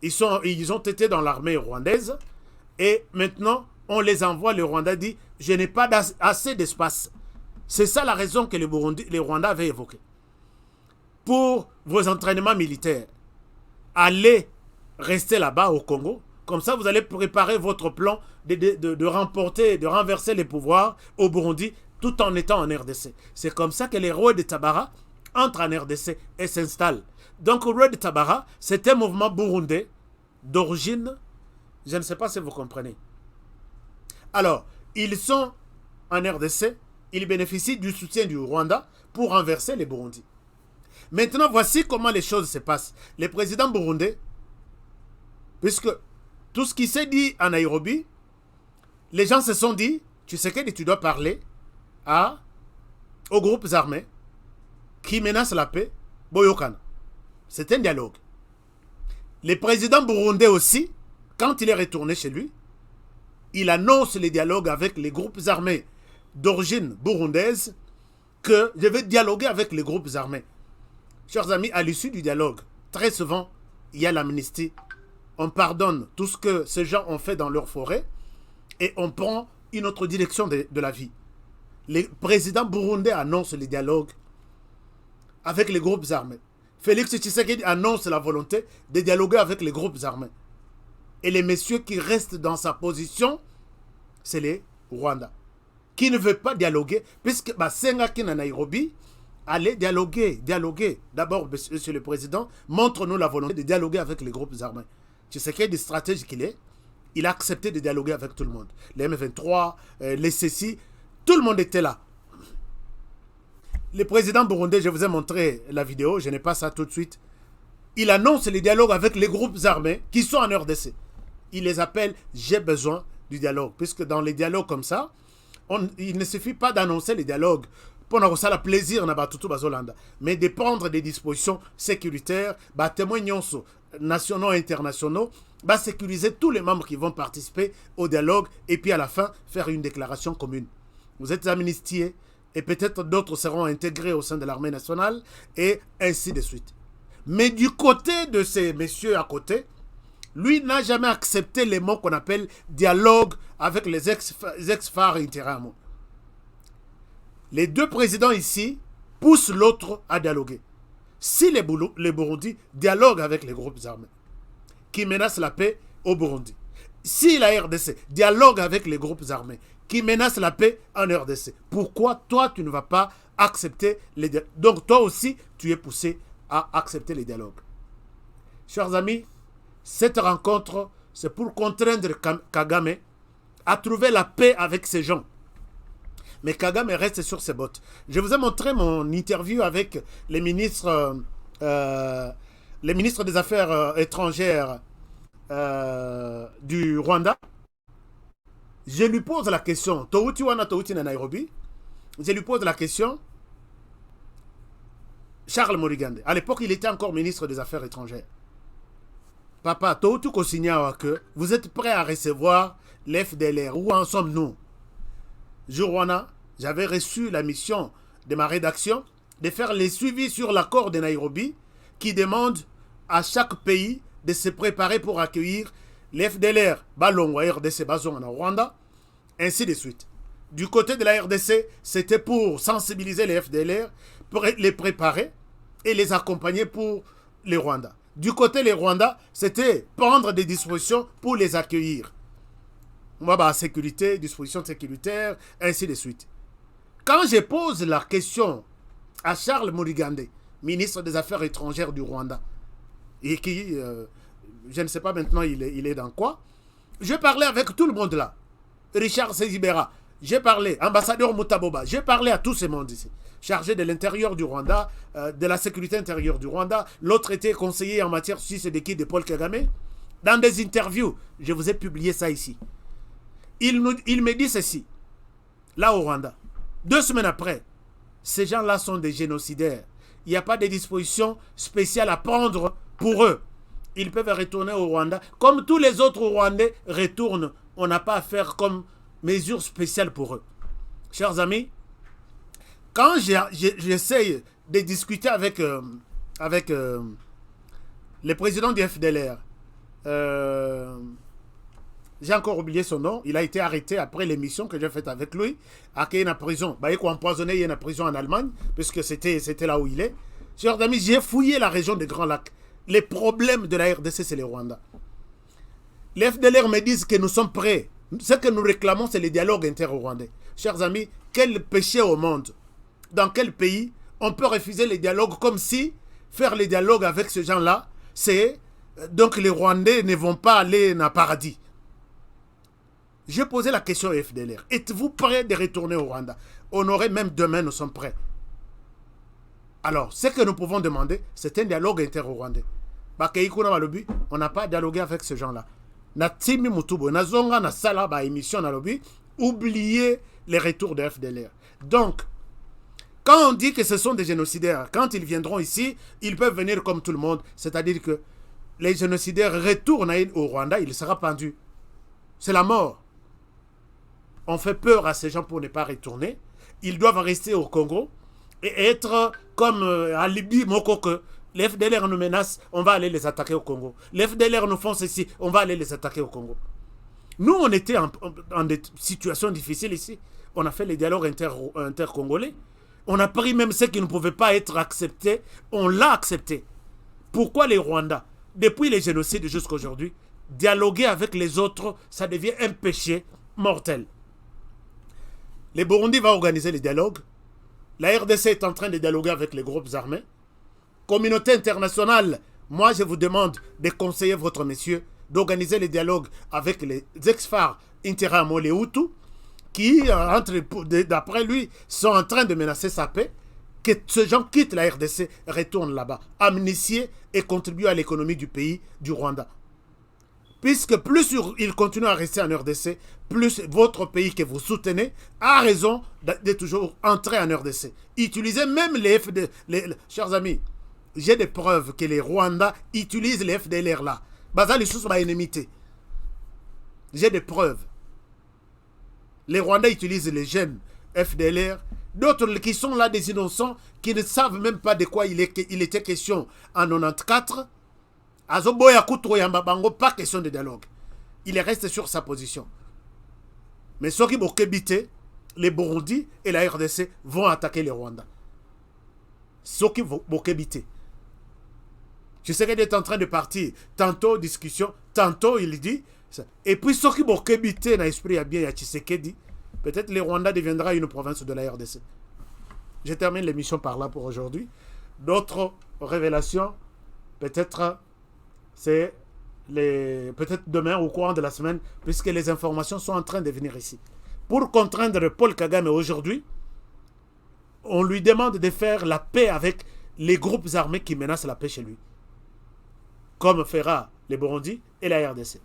Ils ont été dans l'armée rwandaise. Et maintenant, on les envoie. Le Rwanda dit, je n'ai pas assez d'espace. C'est ça la raison que les Rwandais avaient évoquée. Pour vos entraînements militaires, allez rester là-bas au Congo. Comme ça, vous allez préparer votre plan de renverser les pouvoirs au Burundi tout en étant en RDC. C'est comme ça que les rois de Tabara entrent en RDC et s'installent. Donc, le roi de Tabara, c'est un mouvement burundais d'origine, je ne sais pas si vous comprenez. Alors, ils sont en RDC, ils bénéficient du soutien du Rwanda pour renverser les Burundis. Maintenant, voici comment les choses se passent. Les présidents burundais, puisque tout ce qui s'est dit à Nairobi, les gens se sont dit, tu sais que tu dois parler aux groupes armés qui menacent la paix, Boyokana. C'est un dialogue. Le président burundais aussi, quand il est retourné chez lui, il annonce les dialogues avec les groupes armés d'origine burundaise, que je vais dialoguer avec les groupes armés. Chers amis, à l'issue du dialogue, très souvent, il y a l'amnistie. On pardonne tout ce que ces gens ont fait dans leur forêt et on prend une autre direction de la vie. Le président burundais annonce les dialogues avec les groupes armés. Félix Tshisekedi annonce la volonté de dialoguer avec les groupes armés. Et les messieurs qui restent dans sa position, c'est les Rwandais, qui ne veulent pas dialoguer, puisque Senga Kina Nairobi allait dialoguer. D'abord, monsieur le président, montre-nous la volonté de dialoguer avec les groupes armés. Tshisekedi, stratège qu'il est, il a accepté de dialoguer avec tout le monde. Les M23, les CECI, tout le monde était là. Le président burundais, je vous ai montré la vidéo, je n'ai pas ça tout de suite. Il annonce les dialogues avec les groupes armés qui sont en RDC. Il les appelle « j'ai besoin du dialogue ». Puisque dans les dialogues comme ça, il ne suffit pas d'annoncer les dialogues pour avoir ça le plaisir, mais de prendre des dispositions sécuritaires, témoins nationaux et internationaux, sécuriser tous les membres qui vont participer au dialogue et puis à la fin faire une déclaration commune. Vous êtes amnistiés et peut-être d'autres seront intégrés au sein de l'armée nationale et ainsi de suite. Mais du côté de ces messieurs à côté, lui n'a jamais accepté les mots qu'on appelle dialogue avec les ex-phares intérieurement. Les deux présidents ici poussent l'autre à dialoguer. Si les Burundis dialoguent avec les groupes armés qui menacent la paix au Burundi, si la RDC dialogue avec les groupes armés qui menacent la paix en RDC, pourquoi toi tu ne vas pas accepter les dialogues? Donc toi aussi tu es poussé à accepter les dialogues. Chers amis, cette rencontre, c'est pour contraindre Kagame à trouver la paix avec ces gens. Mais Kagame reste sur ses bottes. Je vous ai montré mon interview avec les ministres des Affaires étrangères du Rwanda. Je lui pose la question, Touti wana Touti na Nairobi, je lui pose la question, Charles Morigande, à l'époque il était encore ministre des Affaires étrangères. Papa, Touti Kosignawa que vous êtes prêt à recevoir l'FDLR, où en sommes-nous? Rwanda, j'avais reçu la mission de ma rédaction de faire les suivis sur l'accord de Nairobi qui demande à chaque pays de se préparer pour accueillir l'FDLR, Balongwa, RDC, Bazong en Rwanda, ainsi de suite. Du côté de la RDC, c'était pour sensibiliser les FDLR, pour les préparer et les accompagner pour les Rwandais. Du côté des Rwandais, c'était prendre des dispositions pour les accueillir. Moi, sécurité, dispositions sécuritaires, ainsi de suite. Quand je pose la question à Charles Morigande, ministre des Affaires étrangères du Rwanda, et qui, je ne sais pas maintenant il est dans quoi, je parlais avec tout le monde là. Richard Sezibera, j'ai parlé, ambassadeur Mutaboba, j'ai parlé à tous ces mondes ici, chargé de l'intérieur du Rwanda, de la sécurité intérieure du Rwanda, l'autre était conseiller en matière suisse de Paul Kagame. Dans des interviews, je vous ai publié ça ici. Il me dit ceci, là au Rwanda. 2 semaines après, ces gens-là sont des génocidaires. Il n'y a pas de dispositions spéciales à prendre pour eux. Ils peuvent retourner au Rwanda, comme tous les autres Rwandais retournent on n'a pas à faire comme mesure spéciale pour eux. Chers amis, quand j'essaye de discuter avec le président du FDLR, j'ai encore oublié son nom, il a été arrêté après l'émission que j'ai faite avec lui, à Kenya prison. Il a empoisonné une prison en Allemagne, puisque c'était là où il est. Chers amis, j'ai fouillé la région des Grands Lacs. Les problèmes de la RDC, c'est le Rwanda. Les FDLR me disent que nous sommes prêts. Ce que nous réclamons, c'est le dialogue inter-rwandais. Chers amis, quel péché au monde? Dans quel pays on peut refuser les dialogues comme si faire les dialogues avec ces gens-là, c'est... Donc les Rwandais ne vont pas aller dans le paradis. J'ai posé la question au FDLR. Êtes-vous prêts de retourner au Rwanda? Honoré, même demain, nous sommes prêts. Alors, ce que nous pouvons demander, c'est un dialogue inter-rwandais. On n'a pas dialogué avec ces gens-là. Oubliez les retours de FDLR. Donc, quand on dit que ce sont des génocidaires, quand ils viendront ici, ils peuvent venir comme tout le monde. C'est-à-dire que les génocidaires retournent au Rwanda, il sera pendu. C'est la mort. On fait peur à ces gens pour ne pas retourner. Ils doivent rester au Congo et être comme à Libye, que les FDLR nous menacent, on va aller les attaquer au Congo. Les FDLR nous font ceci, on va aller les attaquer au Congo. Nous, on était en des situations difficiles ici. On a fait les dialogues intercongolais. On a pris même ce qui ne pouvait pas être accepté. On l'a accepté. Pourquoi les Rwandais, depuis les génocides jusqu'à aujourd'hui, dialoguer avec les autres, ça devient un péché mortel. Les Burundi va organiser les dialogues. La RDC est en train de dialoguer avec les groupes armés. Communauté internationale, moi je vous demande de conseiller votre monsieur d'organiser les dialogues avec les ex-FAR Interahamwe, les Hutus, qui, d'après lui, sont en train de menacer sa paix, que ces gens quittent la RDC, retournent là-bas, amnistier et contribuer à l'économie du pays, du Rwanda. Puisque plus ils continuent à rester en RDC, plus votre pays que vous soutenez a raison de toujours entrer en RDC. Utilisez même les FDLR. Chers amis, j'ai des preuves que les Rwandais utilisent les FDLR là. Bazali sous ma ennemité. J'ai des preuves. Les Rwandais utilisent les jeunes FDLR. D'autres qui sont là, des innocents, qui ne savent même pas de quoi il était question en 94. Azoboya Koutroya Mbabango, pas question de dialogue. Il reste sur sa position. Mais ceux qui vont habiter, les Burundi et la RDC vont attaquer les Rwandais. Ceux qui vont habiter. Je sais qu'il est en train de partir. Tantôt discussion, tantôt il dit. Et puis ceux qui vont habiter dans l'esprit bien à Tshisekedi, peut-être les Rwandais deviendra une province de la RDC. Je termine l'émission par là pour aujourd'hui. D'autres révélations, peut-être c'est peut-être demain au courant de la semaine, puisque les informations sont en train de venir ici. Pour contraindre Paul Kagame aujourd'hui, on lui demande de faire la paix avec les groupes armés qui menacent la paix chez lui, comme fera les Burundi et la RDC.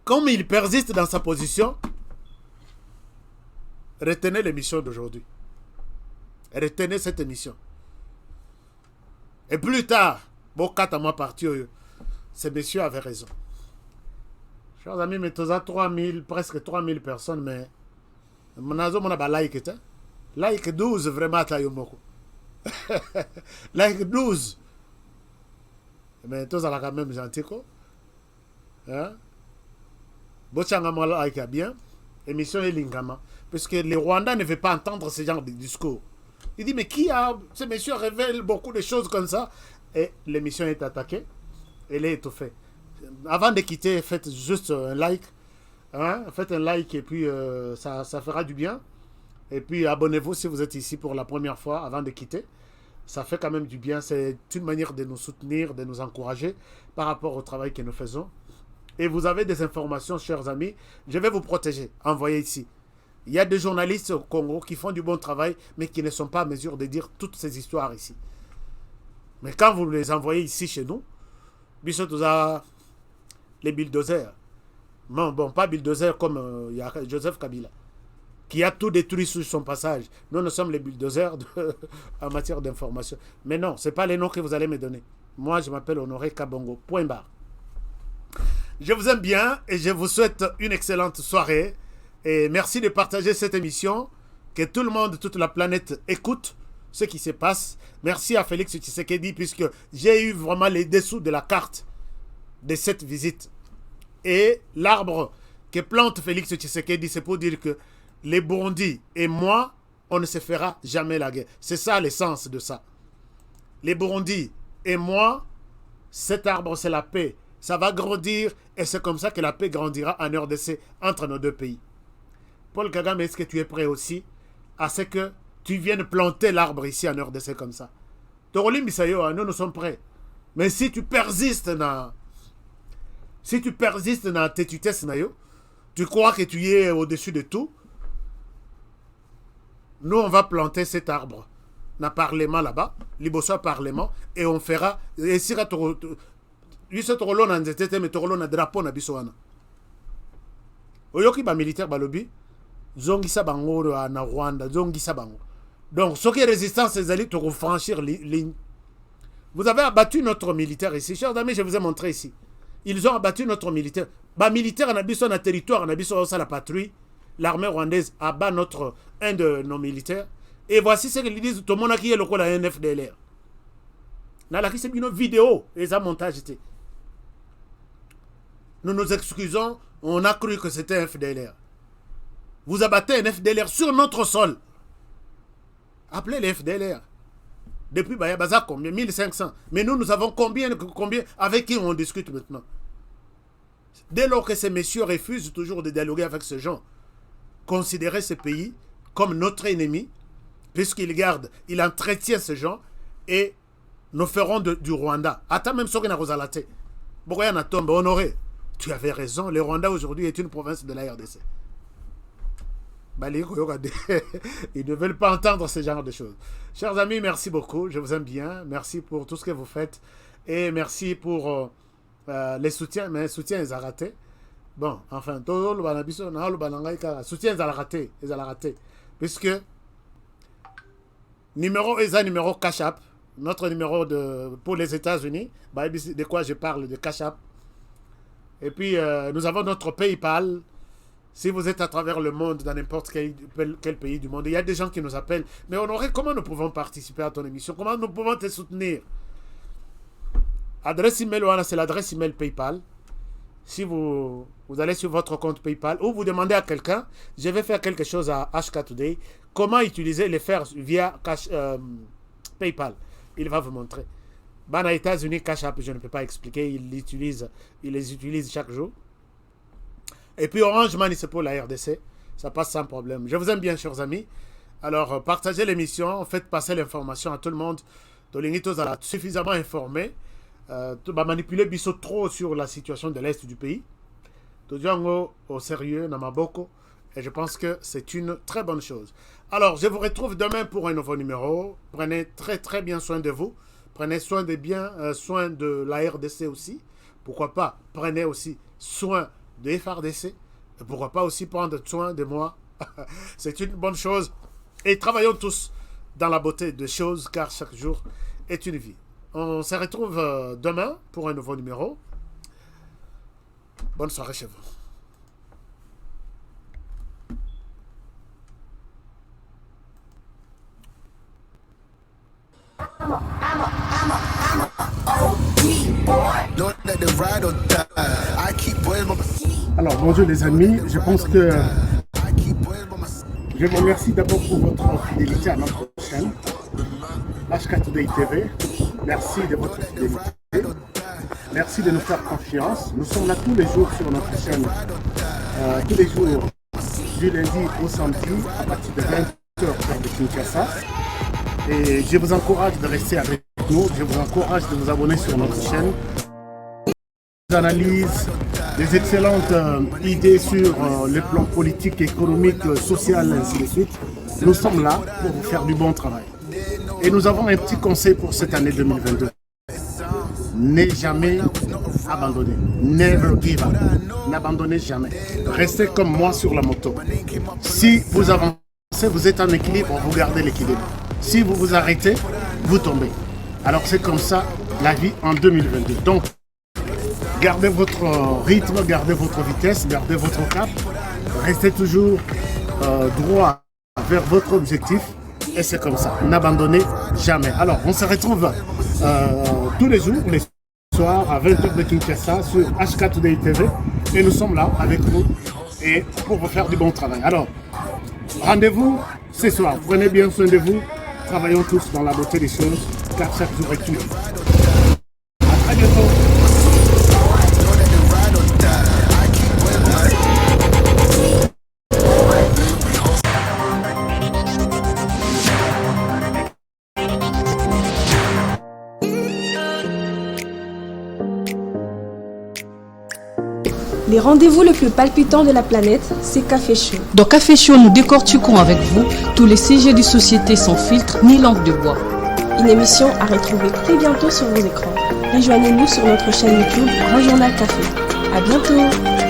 Comme il persiste dans sa position, retenez l'émission d'aujourd'hui. Retenez cette émission. Et plus tard, ces messieurs avaient raison. Chers amis, mais tous à 3000, presque 3000 personnes, mais mon like 12 vraiment like 12. Mais tous à la quand même gentil quoi. Hein? Bochangama like bien. Émission est Lingama. Parce que les Rwandais ne veulent pas entendre ce genre de discours. Il dit, mais qui a... Ce monsieur révèle beaucoup de choses comme ça. Et l'émission est attaquée. Elle est étouffée. Avant de quitter, faites juste un like. Hein? Faites un like et puis ça fera du bien. Et puis abonnez-vous si vous êtes ici pour la première fois avant de quitter. Ça fait quand même du bien. C'est une manière de nous soutenir, de nous encourager par rapport au travail que nous faisons. Et vous avez des informations, chers amis. Je vais vous protéger. Envoyez ici. Il y a des journalistes au Congo qui font du bon travail, mais qui ne sont pas à mesure de dire toutes ces histoires ici. Mais quand vous les envoyez ici chez nous, les bulldozers. Non, bon, pas bulldozers comme il y a Joseph Kabila, qui a tout détruit sur son passage. Nous sommes les bulldozers en matière d'information. Mais non, ce n'est pas les noms que vous allez me donner. Moi, je m'appelle Honoré Kabongo. Point barre. Je vous aime bien et je vous souhaite une excellente soirée. Et merci de partager cette émission. Que tout le monde, toute la planète écoute ce qui se passe. Merci à Félix Tshisekedi puisque j'ai eu vraiment les dessous de la carte de cette visite. Et l'arbre que plante Félix Tshisekedi, c'est pour dire que les Burundis et moi, on ne se fera jamais la guerre. C'est ça l'essence de ça. Les Burundis et moi, cet arbre, c'est la paix. Ça va grandir et c'est comme ça que la paix grandira en RDC entre nos deux pays. Paul Kagame, est-ce que tu es prêt aussi à ce que tu viennes planter l'arbre ici en RDC comme ça? Torolim Bisayo, nous sommes prêts. Mais si tu persistes dans tes tutesses, tu crois que tu es au-dessus de tout, nous on va planter cet arbre. Na parlement là-bas, liboso parlement, et on fera, et si Yuso Torolo na nzetete me Torolo na drapeau na biso wana. Oyoki ba militaire balobi zongisa bango na Rwanda, zongisa bango. Donc ce qui est résistance ces alliés pour franchir ligne. Vous avez abattu notre militaire ici, chers amis, je vous ai montré ici. Ils ont abattu notre militaire. Ba militaire na biso na territoire na biso sa la patrouille. L'armée rwandaise abat un de nos militaires. Et voici ce qu'ils disent, tout le monde qui est le col à un FDLR. Dans la c'est une vidéo, et ça montage était. Nous nous excusons, on a cru que c'était un FDLR. Vous abattez un FDLR sur notre sol. Appelez les FDLR. Depuis Bayabaza, combien? 1500. Mais nous avons combien? Avec qui on discute maintenant? Dès lors que ces messieurs refusent toujours de dialoguer avec ce genre, considérer ce pays comme notre ennemi, puisqu'il garde, il entretient ce genre, et nous ferons du Rwanda. Attends même ce qu'on a Rosalate. Bogoyana tombe, honoré. Tu avais raison, le Rwanda aujourd'hui est une province de la RDC. Ils ne veulent pas entendre ce genre de choses. Chers amis, merci beaucoup, je vous aime bien. Merci pour tout ce que vous faites. Et merci pour les soutiens, mais les soutiens, ils ont raté. Bon, enfin, tout le soutien, ils ont raté. Puisque numéro Cash App, notre numéro pour les États-Unis, de quoi je parle, de Cash App. Et puis, nous avons notre PayPal. Si vous êtes à travers le monde, dans n'importe quel pays du monde, il y a des gens qui nous appellent. Mais Honoré, comment nous pouvons participer à ton émission? Comment nous pouvons te soutenir? Adresse email, c'est l'adresse email PayPal. Si vous allez sur votre compte PayPal ou vous demandez à quelqu'un, je vais faire quelque chose à HK Today, comment utiliser les faire via PayPal. Il va vous montrer. Aux États-Unis, Cash App, je ne peux pas expliquer, ils les utilisent chaque jour. Et puis Orange Money, c'est pour la RDC, ça passe sans problème. Je vous aime bien, chers amis. Alors, partagez l'émission, faites passer l'information à tout le monde. Tolingito a suffisamment informé. Manipuler Bissot trop sur la situation de l'Est du pays. Todiango au sérieux, Namaboko. Et je pense que c'est une très bonne chose. Alors, je vous retrouve demain pour un nouveau numéro. Prenez très très bien soin de vous. Prenez soin de la RDC aussi. Pourquoi pas, prenez aussi soin de FRDC. Et pourquoi pas aussi prendre soin de moi. C'est une bonne chose. Et travaillons tous dans la beauté des choses, car chaque jour est une vie. On se retrouve demain pour un nouveau numéro. Bonne soirée chez vous. Alors bonjour les amis, je pense que je vous remercie d'abord pour votre fidélité à notre chaîne HK Today TV. Merci de votre fidélité. Merci de nous faire confiance. Nous sommes là tous les jours sur notre chaîne, tous les jours du lundi au samedi à partir de 20h heure de Kinshasa. Et je vous encourage de rester avec nous. Je vous encourage de vous abonner sur notre chaîne. Des analyses, des excellentes idées sur le plan politique, économique, social, ainsi de suite. Nous sommes là pour vous faire du bon travail. Et nous avons un petit conseil pour cette année 2022. Ne jamais abandonner. Never give up. N'abandonnez jamais. Restez comme moi sur la moto. Si vous avancez, vous êtes en équilibre, vous gardez l'équilibre. Si vous vous arrêtez, vous tombez. Alors c'est comme ça la vie en 2022. Donc, Gardez votre rythme, gardez votre vitesse, gardez votre cap. Restez toujours droit vers votre objectif. Et c'est comme ça. N'abandonnez jamais. Alors, on se retrouve tous les jours, les soirs, à 20h de Kinshasa sur HK Today TV. Et nous sommes là avec vous et pour vous faire du bon travail. Alors, rendez-vous ce soir. Prenez bien soin de vous. Travaillons tous dans la beauté des choses, car chaque jour est unique. À très bientôt. Les rendez-vous le plus palpitant de la planète, c'est Café Show. Dans Café Show, nous décortiquons avec vous tous les sujets de société sans filtre ni langue de bois. Une émission à retrouver très bientôt sur vos écrans. Rejoignez-nous sur notre chaîne YouTube Grand Journal Café. À bientôt.